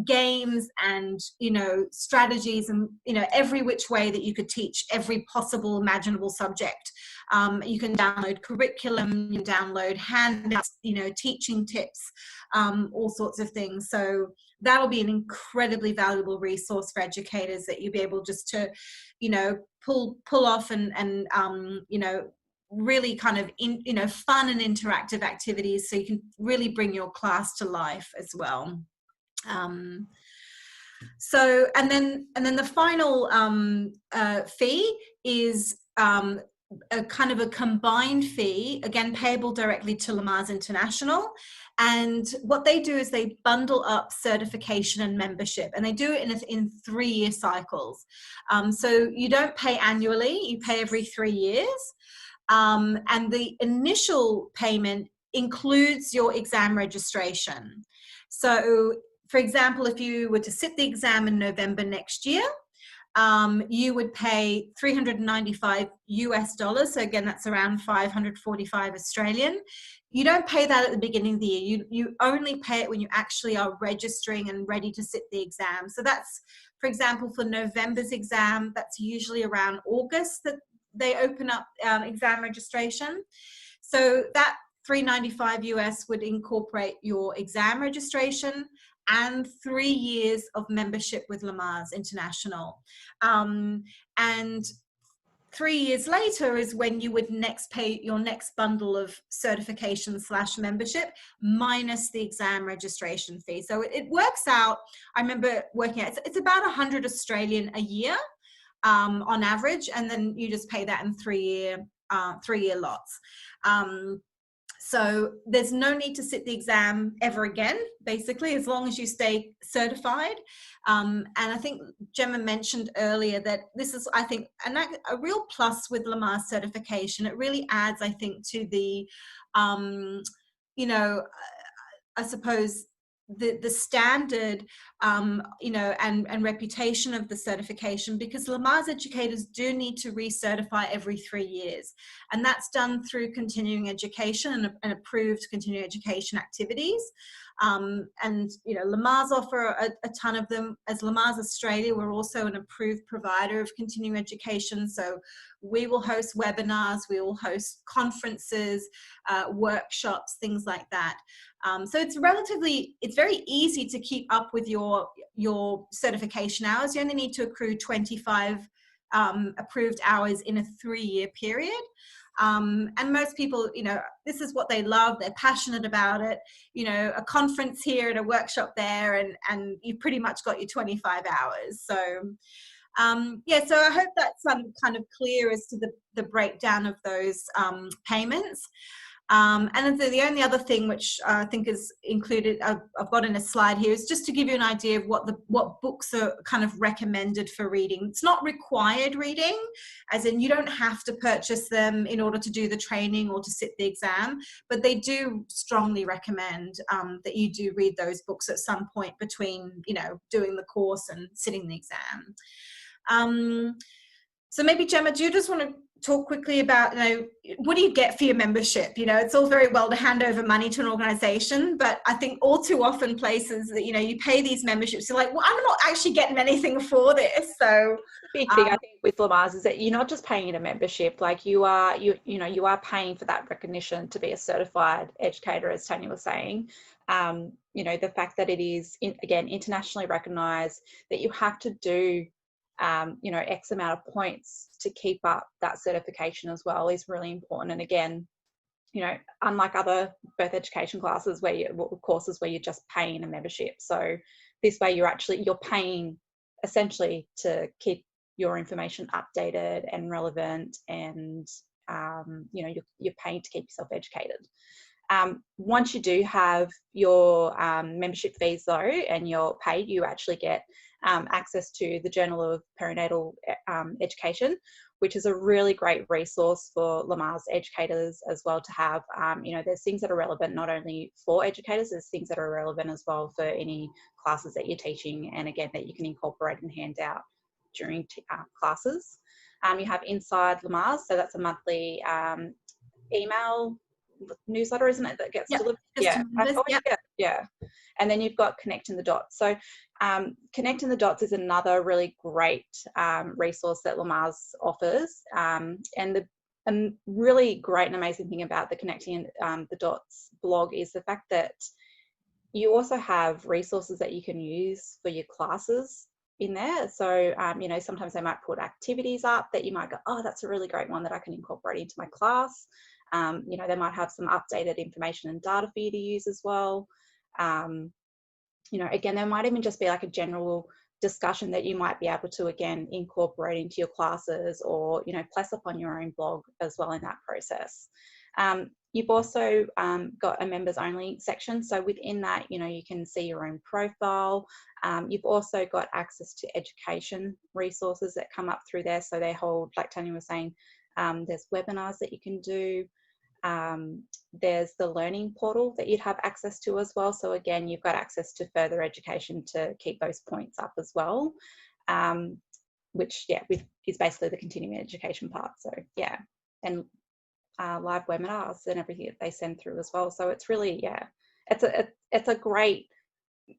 games and, you know, strategies and, you know, every which way that you could teach every possible imaginable subject. You can download curriculum, you can download handouts, you know, teaching tips, all sorts of things. So that'll be an incredibly valuable resource for educators that you'll be able just to, you know, pull off and you know, really kind of you know, fun and interactive activities, so you can really bring your class to life as well. So and then the final fee is a kind of a combined fee, again payable directly to Lamaze International. And what they do is they bundle up certification and membership, and they do it in 3-year cycles. So you don't pay annually, you pay every 3 years. And the initial payment includes your exam registration. So, for example, if you were to sit the exam in November next year, you would pay $395 US. So again, that's around 545 Australian. You don't pay that at the beginning of the year. You only pay it when you actually are registering and ready to sit the exam. So that's, for example, for November's exam, that's usually around August that they open up exam registration. So that $395 US would incorporate your exam registration and 3 years of membership with Lamaze International. And 3 years later is when you would next pay your next bundle of certification / membership minus the exam registration fee. So it works out, I remember working out, it's about 100 Australian a year on average, and then you just pay that in 3-year lots. So there's no need to sit the exam ever again, basically, as long as you stay certified. And I think Gemma mentioned earlier that this is, I think, a real plus with Lamaze certification. It really adds, I think, to the, you know, I suppose, the standard, you know, and reputation of the certification, because Lamaze educators do need to recertify every 3 years, and that's done through continuing education and approved continuing education activities. And you know, Lamaze offer a ton of them. As Lamaze Australia, we're also an approved provider of continuing education, so we will host webinars, we will host conferences, workshops, things like that. So it's very easy to keep up with your certification hours. You only need to accrue 25 approved hours in a 3-year period. And most people, you know, this is what they love. They're passionate about it. You know, a conference here and a workshop there, and you've pretty much got your 25 hours. So, yeah, so I hope that's kind of clear as to the breakdown of those payments. And the only other thing which I think is included, I've got in a slide here, is just to give you an idea of what books are kind of recommended for reading. It's not required reading, as in you don't have to purchase them in order to do the training or to sit the exam, but they do strongly recommend that you do read those books at some point between, you know, doing the course and sitting the exam. So maybe, Gemma, do you just want to talk quickly about, you know, what do you get for your membership? You know, it's all very well to hand over money to an organization, but I think all too often places that, you know, you pay these memberships, you're like, well, I'm not actually getting anything for this. So
big thing I think with Lamaze is that you're not just paying a membership, like you are paying for that recognition to be a certified educator, as Tanya was saying. You know, the fact that it is again internationally recognized, that you have to do you know, X amount of points to keep up that certification as well, is really important. And again, you know, unlike other birth education classes courses where you're just paying a membership. So this way you're paying essentially to keep your information updated and relevant, and you know, you're paying to keep yourself educated. Once you do have your membership fees though, and you're paid, you actually get access to the Journal of Perinatal Education, which is a really great resource for Lamaze educators as well to have. You know, there's things that are relevant not only for educators, there's things that are relevant as well for any classes that you're teaching, and again, that you can incorporate and hand out during classes. You have Inside Lamaze, so that's a monthly email newsletter, isn't it, that gets delivered? Yeah, yeah. And then you've got Connecting the Dots. So Connecting the Dots is another really great resource that Lamaze offers, and the really great and amazing thing about the Connecting the Dots blog is the fact that you also have resources that you can use for your classes in there. So you know, sometimes they might put activities up that you might go, oh, that's a really great one that I can incorporate into my class. You know, they might have some updated information and data for you to use as well. You know, again, there might even just be like a general discussion that you might be able to, again, incorporate into your classes, or, you know, place up on your own blog as well in that process. You've also got a members only section. So within that, you know, you can see your own profile. You've also got access to education resources that come up through there. So they hold, like Tanya was saying, there's webinars that you can do. There's the learning portal that you'd have access to as well. So again, you've got access to further education to keep those points up as well, which is basically the continuing education part. So yeah, and live webinars and everything that they send through as well. So it's really, it's a great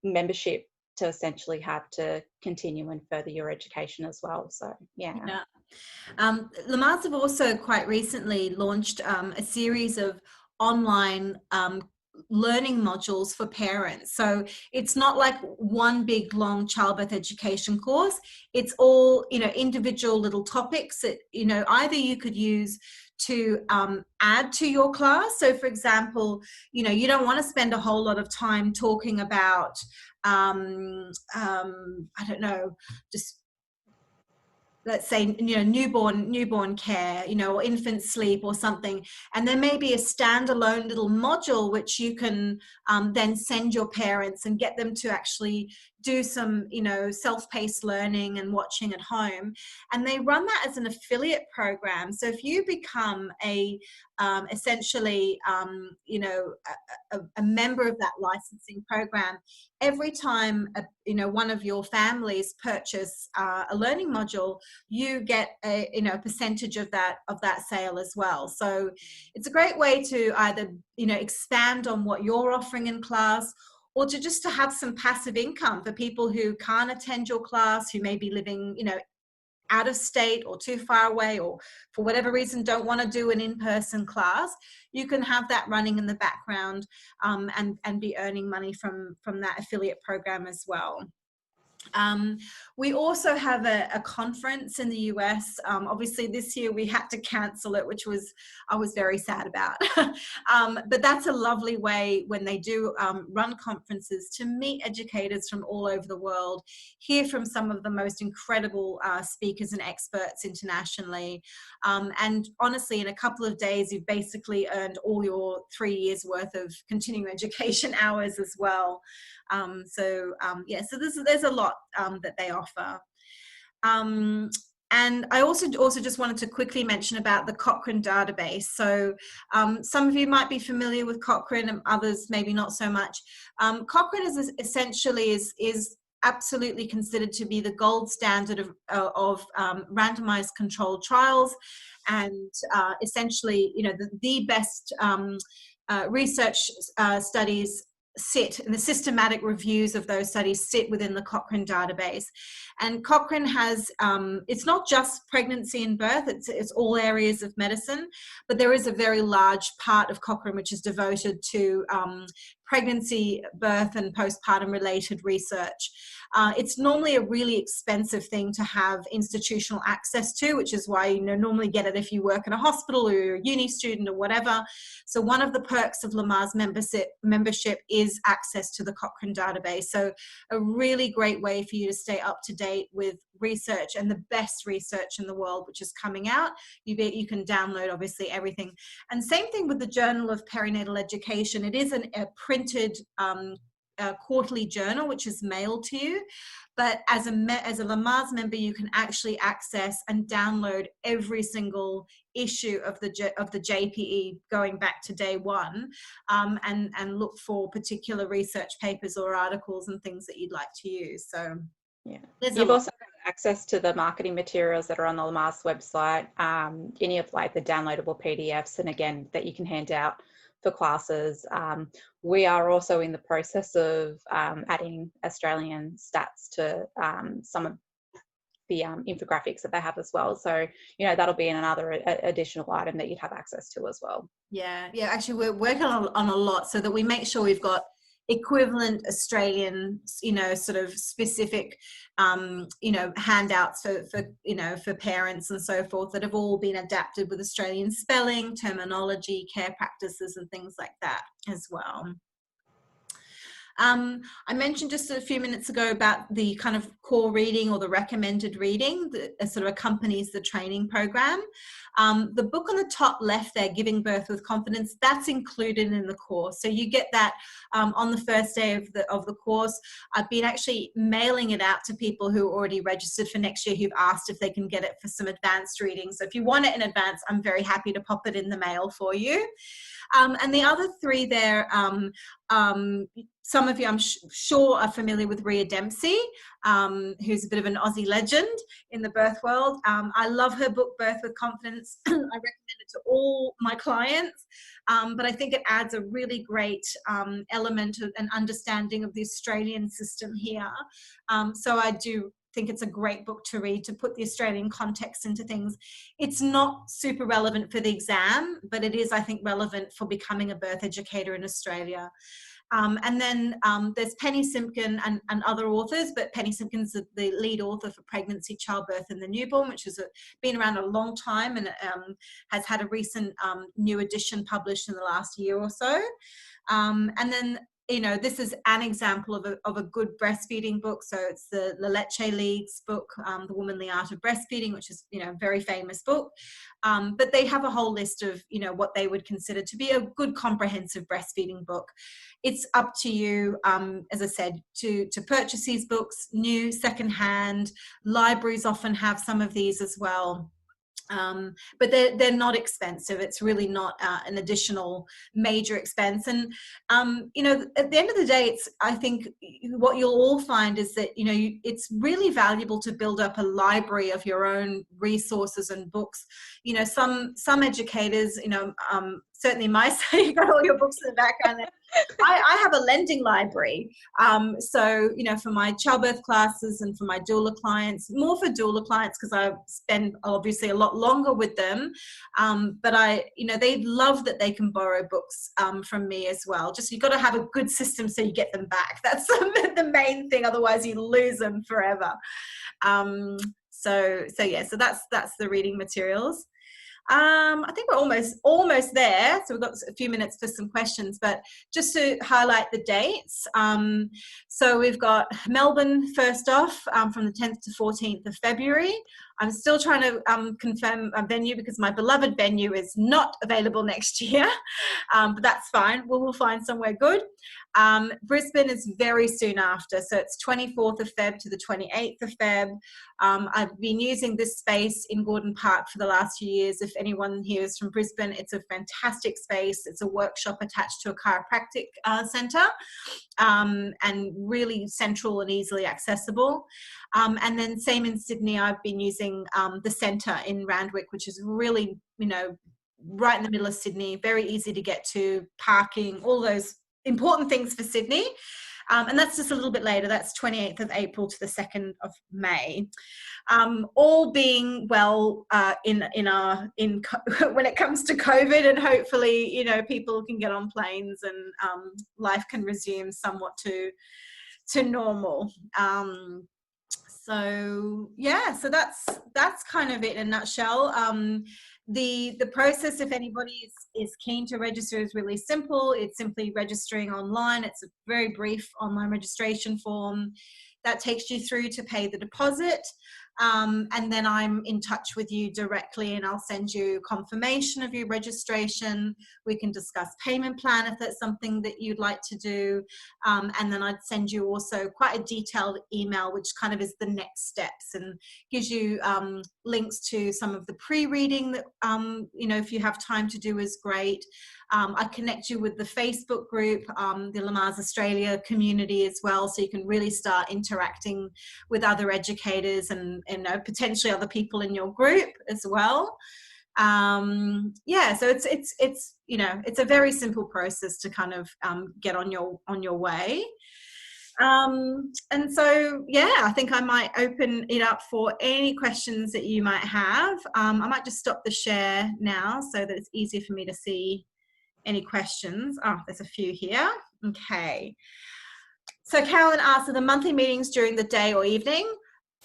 membership to essentially have to continue and further your education as well. So yeah.
Lamaze have also quite recently launched a series of online learning modules for parents. So it's not like one big long childbirth education course. It's all, you know, individual little topics that, you know, either you could use to add to your class. So for example, you know, you don't want to spend a whole lot of time talking about I don't know, just let's say, you know, newborn care, you know, or infant sleep or something, and there may be a standalone little module which you can then send your parents and get them to actually do some, you know, self-paced learning and watching at home. And they run that as an affiliate program. So if you become a essentially, you know, a member of that licensing program, every time you know, one of your families purchase a learning module, you get a, you know, a percentage of that sale as well. So it's a great way to either, you know, expand on what you're offering in class, or to have some passive income for people who can't attend your class, who may be living, you know, out of state or too far away, or for whatever reason don't want to do an in-person class. You can have that running in the background and be earning money from that affiliate program as well. We also have a conference in the US. Obviously this year we had to cancel it, which I was very sad about. But that's a lovely way when they do run conferences to meet educators from all over the world, hear from some of the most incredible speakers and experts internationally. And honestly, in a couple of days, you've basically earned all your 3 years worth of continuing education hours as well. So there's a lot that they offer. And I also just wanted to quickly mention about the Cochrane database. So some of you might be familiar with Cochrane, and others maybe not so much. Cochrane is essentially absolutely considered to be the gold standard of randomized controlled trials, and essentially, you know, the best research studies sit, and the systematic reviews of those studies sit within the Cochrane database. And Cochrane has, it's not just pregnancy and birth, it's all areas of medicine, but there is a very large part of Cochrane which is devoted to pregnancy, birth and postpartum related research. It's normally a really expensive thing to have institutional access to, which is why you normally get it if you work in a hospital or you're a uni student or whatever. So one of the perks of Lamaze membership is access to the Cochrane database. So a really great way for you to stay up to date with research and the best research in the world which is coming out. You can download obviously everything. And same thing with the Journal of Perinatal Education. It is a printed quarterly journal which is mailed to you, but as a Lamaze member you can actually access and download every single issue of the JPE going back to day one, and look for particular research papers or articles and things that you'd like to use. So
yeah, you've also got access to the marketing materials that are on the Lamaze website, any of like the downloadable PDFs, and again that you can hand out for classes. We are also in the process of adding Australian stats to some of the infographics that they have as well. So, that'll be another additional item that you'd have access to as well.
Yeah, actually we're working on a lot so that we make sure we've got equivalent Australian, sort of specific, handouts for parents and so forth that have all been adapted with Australian spelling, terminology, care practices and things like that as well. I mentioned just a few minutes ago about the kind of core reading or the recommended reading that sort of accompanies the training program. The book on the top left there, Giving Birth with Confidence, that's included in the course. So you get that on the first day of the course. I've been actually mailing it out to people who are already registered for next year who've asked if they can get it for some advanced reading. So if you want it in advance, I'm very happy to pop it in the mail for you. And the other three there, some of you I'm sure are familiar with Rhea Dempsey, who's a bit of an Aussie legend in the birth world. I love her book, Birth with Confidence. I recommend it to all my clients, but I think it adds a really great element of an understanding of the Australian system here. So I do think it's a great book to read to put the Australian context into things. It's not super relevant for the exam, but it is, I think, relevant for becoming a birth educator in Australia. And then there's Penny Simpkin and other authors, but Penny Simpkin's the lead author for Pregnancy, Childbirth and the Newborn, which has been around a long time and has had a recent new edition published in the last year or so. And then this is an example of a good breastfeeding book. So it's the La Leche League's book, The Womanly Art of Breastfeeding, which is, a very famous book. But they have a whole list of, what they would consider to be a good comprehensive breastfeeding book. It's up to you, as I said, to purchase these books, new, secondhand. Libraries often have some of these as well. But they're not expensive. It's really not an additional major expense. And, at the end of the day, I think what you'll all find is that, it's really valuable to build up a library of your own resources and books. Some educators, certainly my side, you got all your books in the background there. I have a lending library. So, for my childbirth classes and for my doula clients, more for doula clients because I spend obviously a lot longer with them. But they love that they can borrow books from me as well. Just you've got to have a good system so you get them back. That's the main thing. Otherwise you lose them forever. So that's the reading materials. I think we're almost there. So we've got a few minutes for some questions, but just to highlight the dates. So we've got Melbourne first off from the 10th to 14th of February. I'm still trying to confirm a venue because my beloved venue is not available next year, but that's fine. We'll find somewhere good. Brisbane is very soon after. So it's 24th of Feb to the 28th of Feb. I've been using this space in Gordon Park for the last few years. If anyone here is from Brisbane, it's a fantastic space. It's a workshop attached to a chiropractic centre, and really central and easily accessible. And then same in Sydney, I've been using the centre in Randwick, which is really, right in the middle of Sydney, very easy to get to, parking, all those important things for Sydney. And that's just a little bit later. That's 28th of April to the 2nd of May. All being well when it comes to COVID, and hopefully, you know, people can get on planes and life can resume somewhat to normal. So yeah, so that's kind of it in a nutshell. The process, if anybody is keen to register, is really simple. It's simply registering online. It's a very brief online registration form that takes you through to pay the deposit. And then I'm in touch with you directly, and I'll send you confirmation of your registration. We can discuss payment plan if that's something that you'd like to do. And then I'd send you also quite a detailed email, which kind of is the next steps and gives you links to some of the pre-reading that, you know, if you have time to do is great. I connect you with the Facebook group, the Lamaze Australia community as well, so you can really start interacting with other educators and potentially other people in your group as well. Yeah, so it's you know, it's a very simple process to kind of get on your way. And so, yeah, I think I might open it up for any questions that you might have. I might just stop the share now so that it's easier for me to see any questions. Oh, there's a few here. Okay. So Carolyn asked, are the monthly meetings during the day or evening?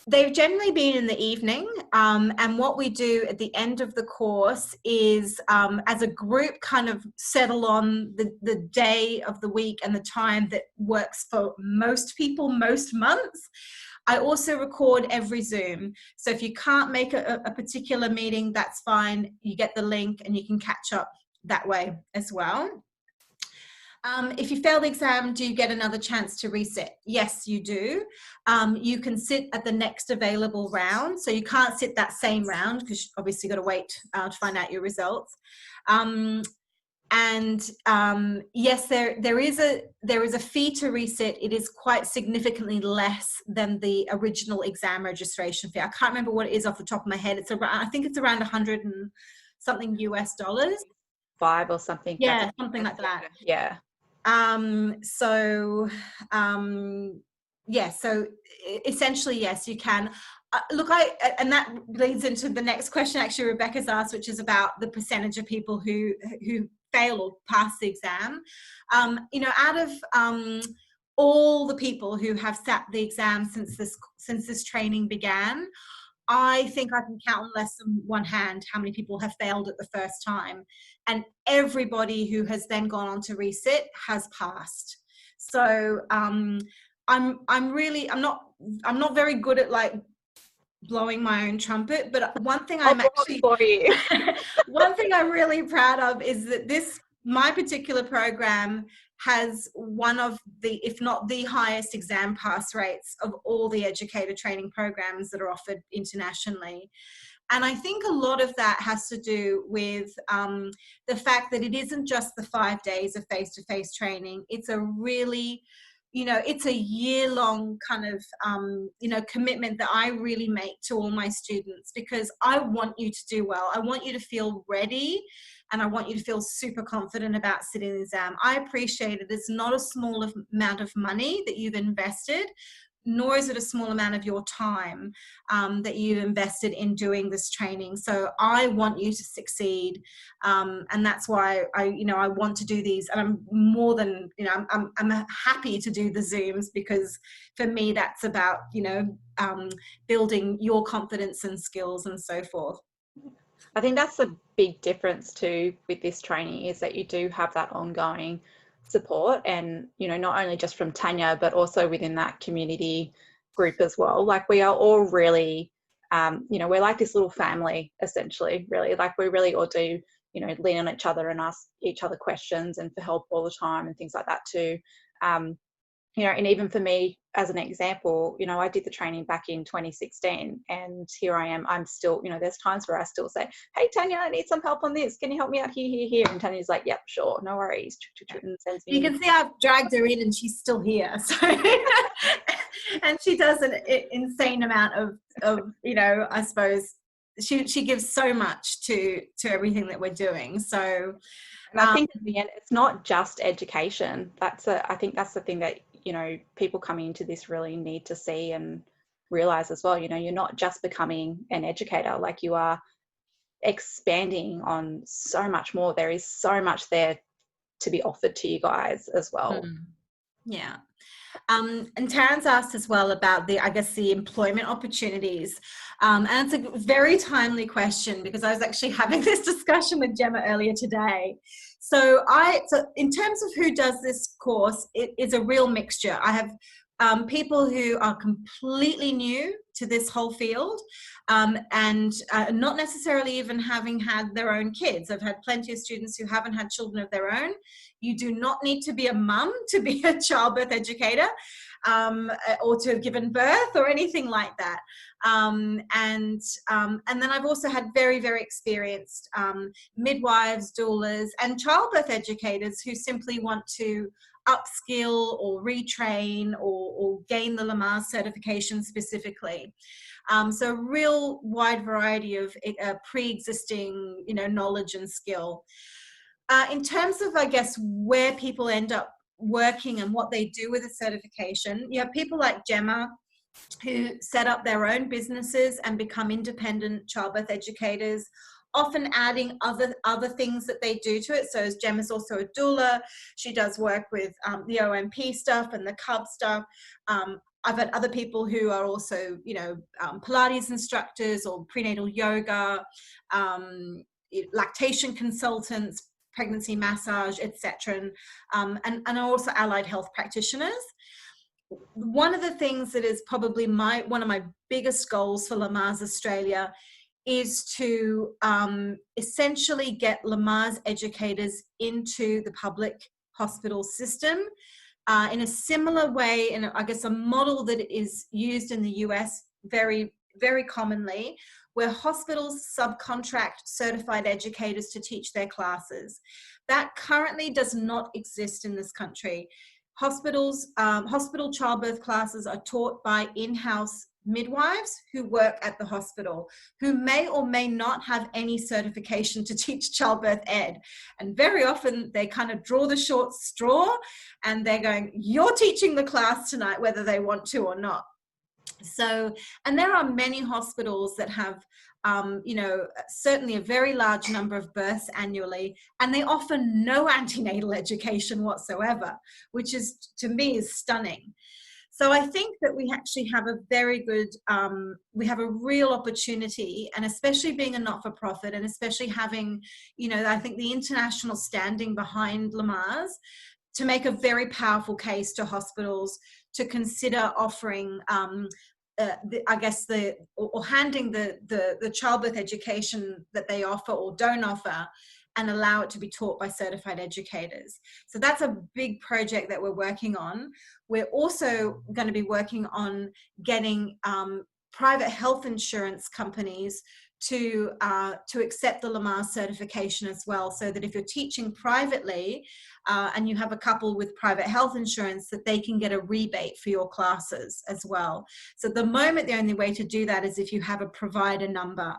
They've generally been in the evening, and what we do at the end of the course is, as a group, kind of settle on the day of the week and the time that works for most people, most months. I also record every Zoom. So if you can't make a particular meeting, that's fine. You get the link and you can catch up that way as well. If you fail the exam, do you get another chance to resit? Yes, you do. You can sit at the next available round. So you can't sit that same round because obviously you've got to wait to find out your results. Yes, there is a fee to resit. It is quite significantly less than the original exam registration fee. I can't remember what it is off the top of my head. It's around, I think it's around 100 and something US dollars.
5 or something.
Yeah, something like that.
Yeah.
Yeah, so essentially, yes, you can. Look, and that leads into the next question actually Rebecca's asked, which is about the percentage of people who fail or pass the exam. You know, out of all the people who have sat the exam since this training began, I think I can count on less than one hand how many people have failed at the first time, and everybody who has then gone on to resit has passed. So I'm not very good at like blowing my own trumpet, but one thing I'm one thing I'm really proud of is that my particular program has one of the, if not the highest exam pass rates of all the educator training programs that are offered internationally. And I think a lot of that has to do with the fact that it isn't just the 5 days of face-to-face training. It's a really, you know, it's a year-long kind of, you know, commitment that I really make to all my students, because I want you to do well. I want you to feel ready, and I want you to feel super confident about sitting the exam. I appreciate it. It's not a small amount of money that you've invested, nor is it a small amount of your time that you've invested in doing this training. So I want you to succeed, and that's why I want to do these. And I'm more than, you know, I'm happy to do the Zooms, because for me that's about, you know, building your confidence and skills and so forth.
I think that's a big difference too with this training, is that you do have that ongoing support, and, you know, not only just from Tanya, but also within that community group as well. Like, we are all really, you know, we're like this little family essentially, really. Like, we really all do, you know, lean on each other and ask each other questions and for help all the time and things like that too. You know, and even for me, as an example, you know, I did the training back in 2016, and here I am. I'm still, you know, there's times where I still say, hey, Tanya, I need some help on this. Can you help me out here? And Tanya's like, yep, sure, no worries. And sends me.
You can see I've dragged her in and she's still here. So, and she does an insane amount of, you know, I suppose she gives so much to everything that we're doing. So,
and I think in the end, it's not just education. I think that's the thing that you know, people coming into this really need to see and realize as well, you know, you're not just becoming an educator, like you are expanding on so much more. There is so much there to be offered to you guys as well.
Yeah. And Taryn's asked as well about the, I guess, the employment opportunities. And it's a very timely question because I was actually having this discussion with Gemma earlier today. So in terms of who does this course, it is a real mixture. I have people who are completely new to this whole field and not necessarily even having had their own kids. I've had plenty of students who haven't had children of their own. You do not need to be a mum to be a childbirth educator or to have given birth or anything like that. And then I've also had very, very experienced midwives, doulas, and childbirth educators who simply want to upskill or retrain or gain the Lamaze certification specifically. So a real wide variety of pre-existing, you know, knowledge and skill. In terms of, I guess, where people end up working and what they do with a certification, you have people like Gemma who set up their own businesses and become independent childbirth educators, often adding other things that they do to it. So as Gemma's also a doula, she does work with the OMP stuff and the CUB stuff. I've had other people who are also, you know, Pilates instructors or prenatal yoga, lactation consultants, pregnancy massage, etc., and also allied health practitioners. One of the things that is probably one of my biggest goals for Lamaze Australia is to essentially get Lamaze educators into the public hospital system in a similar way, in I guess a model that is used in the US very, very commonly, where hospitals subcontract certified educators to teach their classes. That currently does not exist in this country. Hospital childbirth classes are taught by in-house midwives who work at the hospital, who may or may not have any certification to teach childbirth ed. And very often they kind of draw the short straw and they're going, you're teaching the class tonight, whether they want to or not. So, and there are many hospitals that have, you know, certainly a very large number of births annually, and they offer no antenatal education whatsoever, which is, to me, is stunning. So I think that we actually have a very good, we have a real opportunity, and especially being a not-for-profit and especially having, you know, I think the international standing behind Lamaze, to make a very powerful case to hospitals to consider offering, I guess, or handing the childbirth education that they offer or don't offer, and allow it to be taught by certified educators. So that's a big project that we're working on. We're also going to be working on getting private health insurance companies to accept the Lamaze certification as well, so that if you're teaching privately and you have a couple with private health insurance, that they can get a rebate for your classes as well. So at the moment, the only way to do that is if you have a provider number.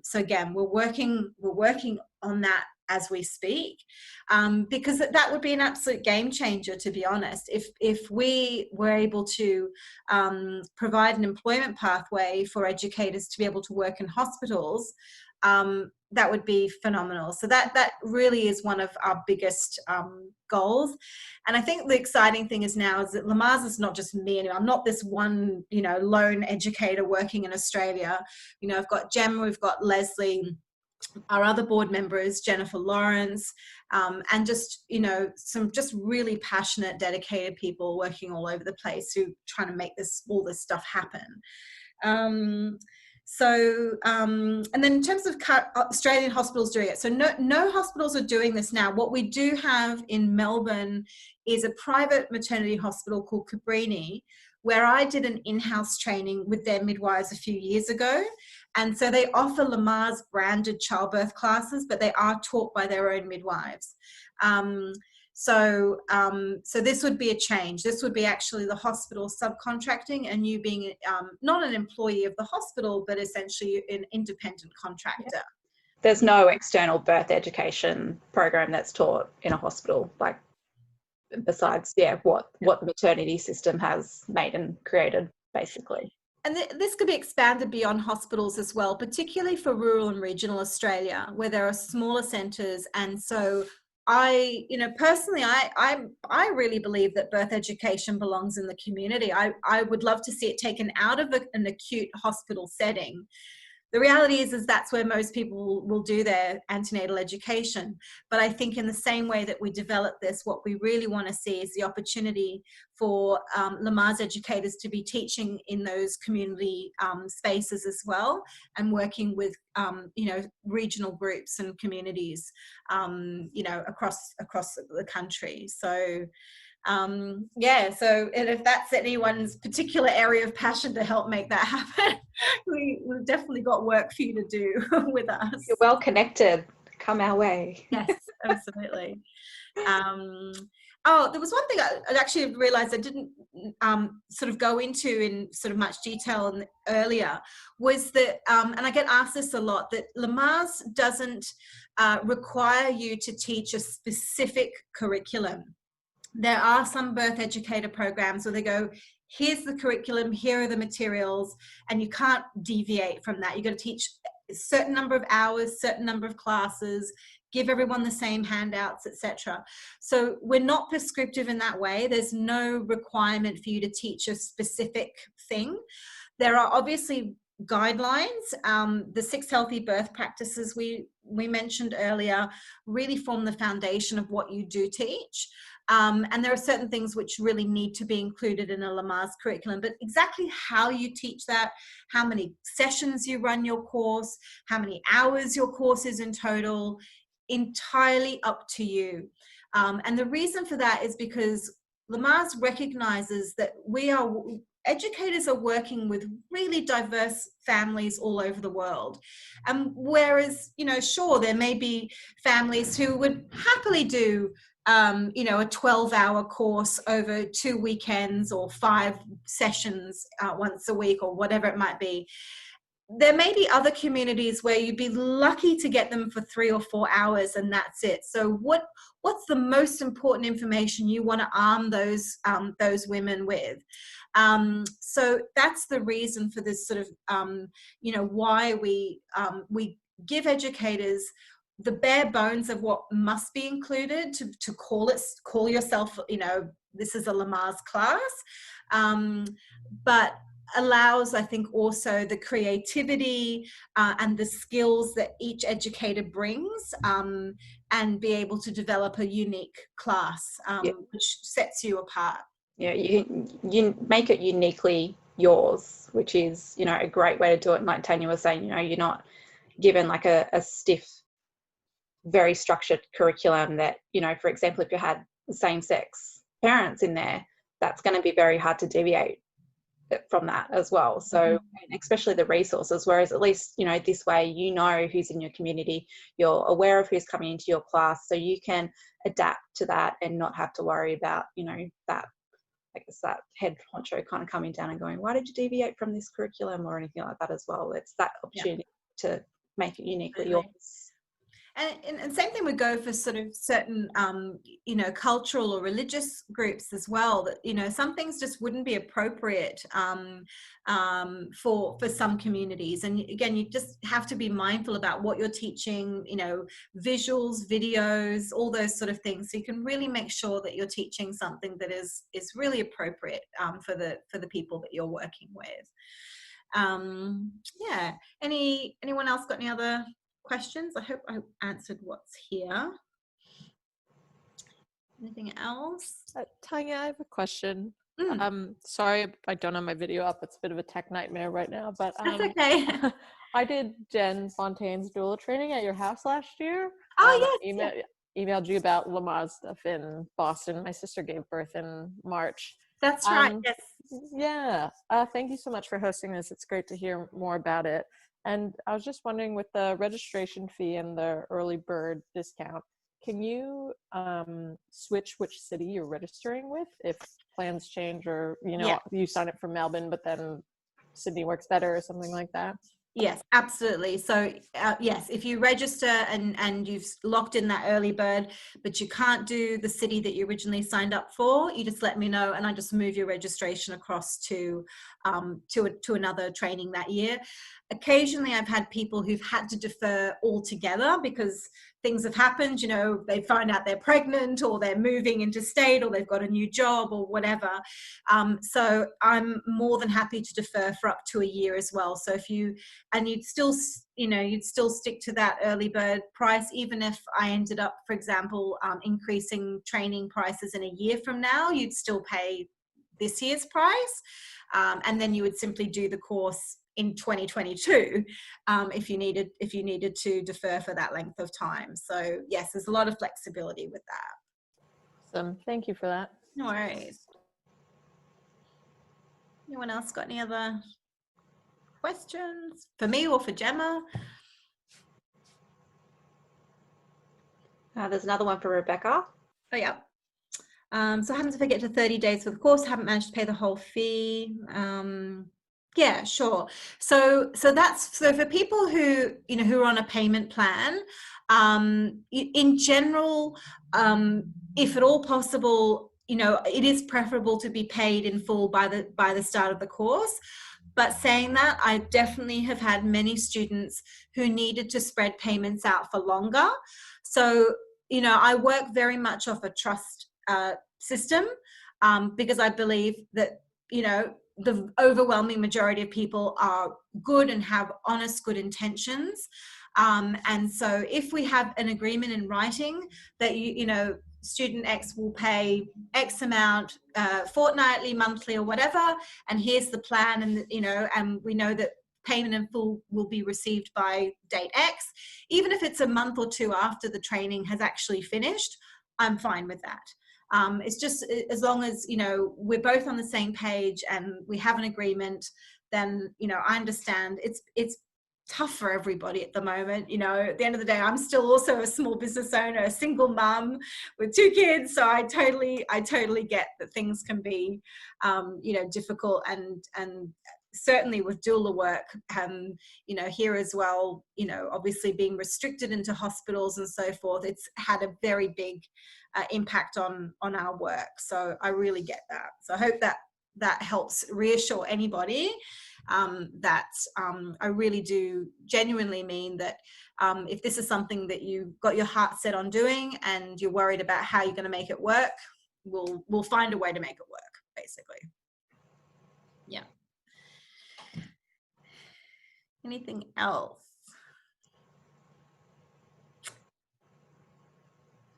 So again, we're working on that as we speak, because that would be an absolute game changer, to be honest. If we were able to provide an employment pathway for educators to be able to work in hospitals, that would be phenomenal. So that really is one of our biggest goals. And I think the exciting thing is now is that Lamaze is not just me anymore. I'm not this one, you know, lone educator working in Australia. You know, I've got Gemma, we've got Leslie. Our other board member is Jennifer Lawrence, and just, you know, some just really passionate, dedicated people working all over the place who are trying to make all this stuff happen. And then in terms of Australian hospitals doing it, so no hospitals are doing this now. What we do have in Melbourne is a private maternity hospital called Cabrini, where I did an in-house training with their midwives a few years ago. And so they offer Lamaze branded childbirth classes, but they are taught by their own midwives. So this would be a change. This would be actually the hospital subcontracting and you being not an employee of the hospital, but essentially an independent contractor.
Yeah. There's no external birth education program that's taught in a hospital. Like, besides, yeah, what the maternity system has made and created, basically.
And this could be expanded beyond hospitals as well, particularly for rural and regional Australia, where there are smaller centres. And so personally, I really believe that birth education belongs in the community. I would love to see it taken out of an acute hospital setting. The reality is that's where most people will do their antenatal education. But I think in the same way that we develop this, what we really want to see is the opportunity for Lamaze educators to be teaching in those community spaces as well, and working with, regional groups and communities, across the country. So, so and if that's anyone's particular area of passion to help make that happen, we've definitely got work for you to do with us.
You're well connected. Come our way.
Yes, absolutely. There was one thing I actually realized I didn't sort of go into in sort of much detail earlier, was that, and I get asked this a lot, that Lamaze doesn't require you to teach a specific curriculum. There are some birth educator programs where they go, here's the curriculum, here are the materials, and you can't deviate from that. You've got to teach a certain number of hours, certain number of classes, give everyone the same handouts, etc. So we're not prescriptive in that way. There's no requirement for you to teach a specific thing. There are obviously guidelines. The 6 healthy birth practices we mentioned earlier really form the foundation of what you do teach. And there are certain things which really need to be included in a Lamaze curriculum, but exactly how you teach that, how many sessions you run your course, how many hours your course is in total, entirely up to you. And the reason for that is because Lamaze recognizes that educators are working with really diverse families all over the world. Whereas, sure, there may be families who would happily do a 12-hour course over 2 weekends or 5 sessions once a week or whatever it might be. There may be other communities where you'd be lucky to get them for 3 or 4 hours and that's it. So what's the most important information you want to arm those women with? So that's the reason for this sort of, why we give educators the bare bones of what must be included to call yourself, this is a Lamaze class, but allows, I think, also the creativity and the skills that each educator brings, and be able to develop a unique class, which sets you apart.
Yeah, you make it uniquely yours, which is, a great way to do it. And like Tanya was saying, you're not given like a stiff, very structured curriculum that, for example, if you had same-sex parents in there, that's going to be very hard to deviate from that as well. So especially the resources, whereas at least, this way, who's in your community, you're aware of who's coming into your class, so you can adapt to that and not have to worry about, that, I guess, that head honcho kind of coming down and going, why did you deviate from this curriculum or anything like that as well. It's that opportunity to make it uniquely yours.
And same thing would go for sort of certain, cultural or religious groups as well, that, some things just wouldn't be appropriate for some communities. And again, you just have to be mindful about what you're teaching, visuals, videos, all those sort of things. So you can really make sure that you're teaching something that is really appropriate for the people that you're working with. Anyone else got any other questions? I hope I answered what's here. Anything else?
Tanya, I have a question. Sorry, I don't have my video up. It's a bit of a tech nightmare right now, but
that's okay.
I did Jen Fontaine's doula training at your house last year. Emailed you about Lamaze stuff in Boston. My sister gave birth in March.
That's right. Yes.
Yeah. Thank you so much for hosting this. It's great to hear more about it. And I was just wondering, with the registration fee and the early bird discount, can you switch which city you're registering with if plans change, or you sign up for Melbourne but then Sydney works better or something like that?
Yes, absolutely. So yes, if you register and you've locked in that early bird, but you can't do the city that you originally signed up for, you just let me know and I just move your registration across to another training that year. Occasionally I've had people who've had to defer altogether because things have happened, you know, they find out they're pregnant or they're moving interstate or they've got a new job or whatever. So I'm more than happy to defer for up to a year as well. So if you, and you'd still, you know, you'd still stick to that early bird price, even if I ended up, for example, increasing training prices in a year from now, you'd still pay this year's price. And then you would simply do the course in 2022 if you needed to defer for that length of time. So yes, there's a lot of flexibility with that.
Awesome. Thank you for that.
No worries. Anyone else got any other questions for me or for Gemma?
There's another one for Rebecca.
Oh yeah. So happens if I get to 30 days for the course, haven't managed to pay the whole fee. Yeah, sure. So that's, so for people who, you know, who are on a payment plan, in general, if at all possible, you know, it is preferable to be paid in full by the start of the course. But saying that, I definitely have had many students who needed to spread payments out for longer. So, you know, I work very much off a trust system because I believe that, you know, the overwhelming majority of people are good and have honest, good intentions. And so if we have an agreement in writing that, you know, student X will pay X amount fortnightly, monthly or whatever, and here's the plan, and, you know, and we know that payment in full will be received by date X, even if it's a month or two after the training has actually finished, I'm fine with that. It's just, as long as, you know, we're both on the same page and we have an agreement, then, you know, I understand it's tough for everybody at the moment. You know, at the end of the day, I'm still also a small business owner, a single mum with 2 kids. So I totally get that things can be, you know, difficult, and certainly with doula work, you know, here as well, you know, obviously being restricted into hospitals and so forth, it's had a very big impact on our work. So I really get that. So I hope that helps reassure anybody that I really do genuinely mean that if this is something that you've got your heart set on doing and you're worried about how you're going to make it work, we'll find a way to make it work, basically. Yeah. Anything else?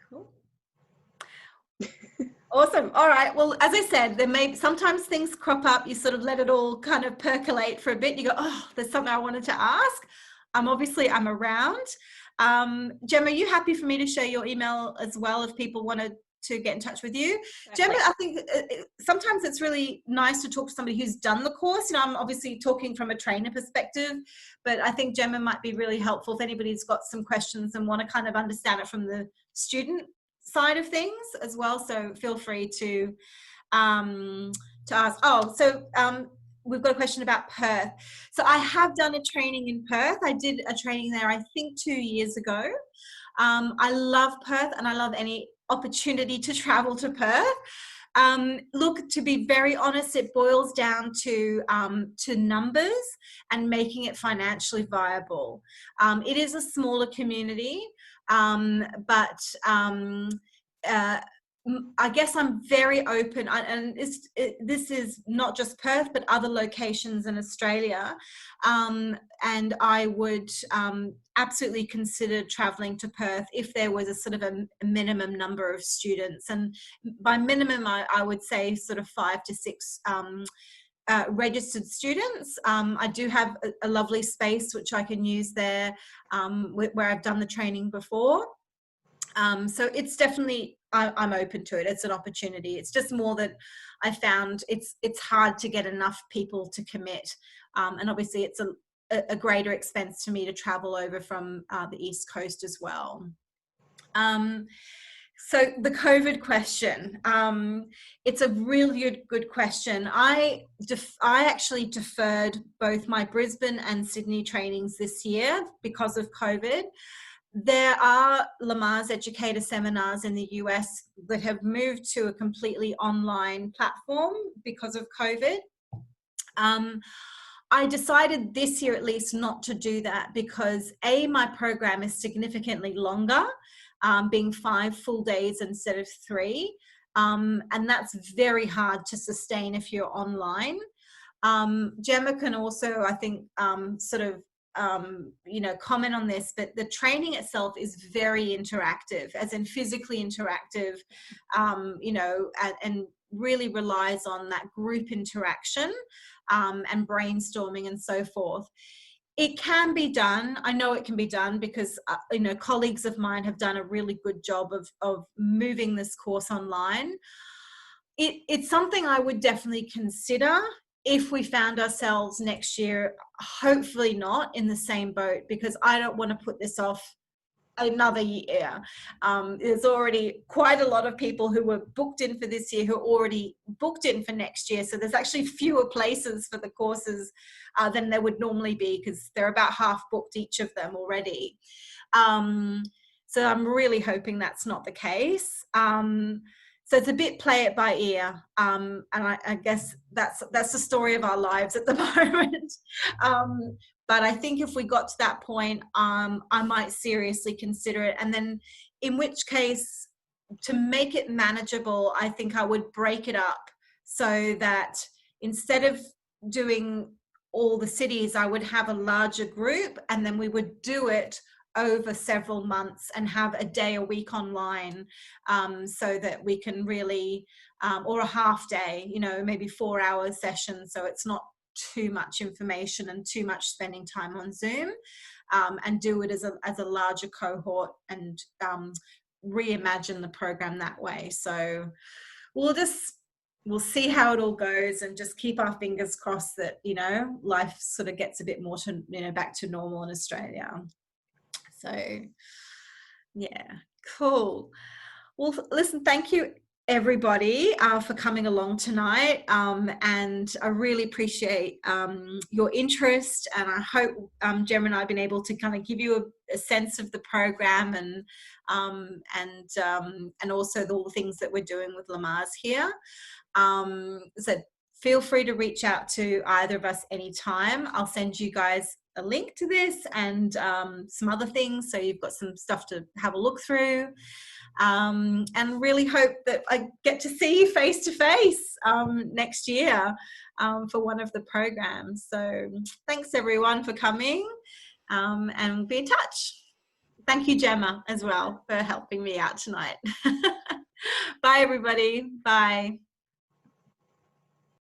Cool. Awesome. All right. Well, as I said, there may sometimes things crop up. You sort of let it all kind of percolate for a bit. You go, oh, there's something I wanted to ask. Obviously, I'm around. Gemma, are you happy for me to share your email as well if people wanted to get in touch with you? Gemma, I think sometimes it's really nice to talk to somebody who's done the course. You know, I'm obviously talking from a trainer perspective, but I think Gemma might be really helpful if anybody's got some questions and want to kind of understand it from the student side of things as well. So feel free to ask. Oh, so we've got a question about Perth. So I have done a training in Perth. I did a training there, I think 2 years ago. I love Perth and I love any opportunity to travel to Perth. Look, to be very honest, it boils down to numbers and making it financially viable. It is a smaller community, but I guess I'm very open, and this is not just Perth, but other locations in Australia. And I would absolutely consider traveling to Perth if there was a sort of a minimum number of students. And by minimum, I would say sort of 5 to 6 registered students. I do have a lovely space which I can use there where I've done the training before. So it's definitely, I'm open to it. It's an opportunity. It's just more that I found it's hard to get enough people to commit. And obviously it's a greater expense to me to travel over from the East Coast as well. So the COVID question, it's a really good question. I actually deferred both my Brisbane and Sydney trainings this year because of COVID. There are Lamaze Educator seminars in the US that have moved to a completely online platform because of COVID. I decided this year at least not to do that because my program is significantly longer, being 5 full days instead of 3. And that's very hard to sustain if you're online. Gemma can also, I think, comment on this, but the training itself is very interactive, as in physically interactive, and really relies on that group interaction and brainstorming and so forth. It can be done. I know it can be done because, colleagues of mine have done a really good job of moving this course online. It's something I would definitely consider if we found ourselves next year, hopefully not in the same boat, because I don't want to put this off another year. There's already quite a lot of people who were booked in for this year who are already booked in for next year. So there's actually fewer places for the courses than there would normally be, because they're about half booked each of them already. So I'm really hoping that's not the case. So it's a bit play it by ear, and I guess that's the story of our lives at the moment. But I think if we got to that point, I might seriously consider it. And then in which case, to make it manageable, I think I would break it up so that instead of doing all the cities, I would have a larger group, and then we would do it over several months and have a day a week online, so that we can really, or a half day, maybe 4-hour session, so it's not too much information and too much spending time on Zoom, and do it as a larger cohort and reimagine the program that way. So we'll see how it all goes and just keep our fingers crossed that, life sort of gets a bit more to, back to normal in Australia. So yeah, cool. Well, listen, thank you everybody for coming along tonight, and I really appreciate your interest, and I hope Gemma and I have been able to kind of give you a sense of the program and also all the things that we're doing with Lamaze here. So feel free to reach out to either of us anytime. I'll send you guys a link to this and some other things, so you've got some stuff to have a look through, and really hope that I get to see you face to face next year for one of the programs. So thanks everyone for coming, and be in touch. Thank you, Gemma, as well, for helping me out tonight. Bye everybody. Bye.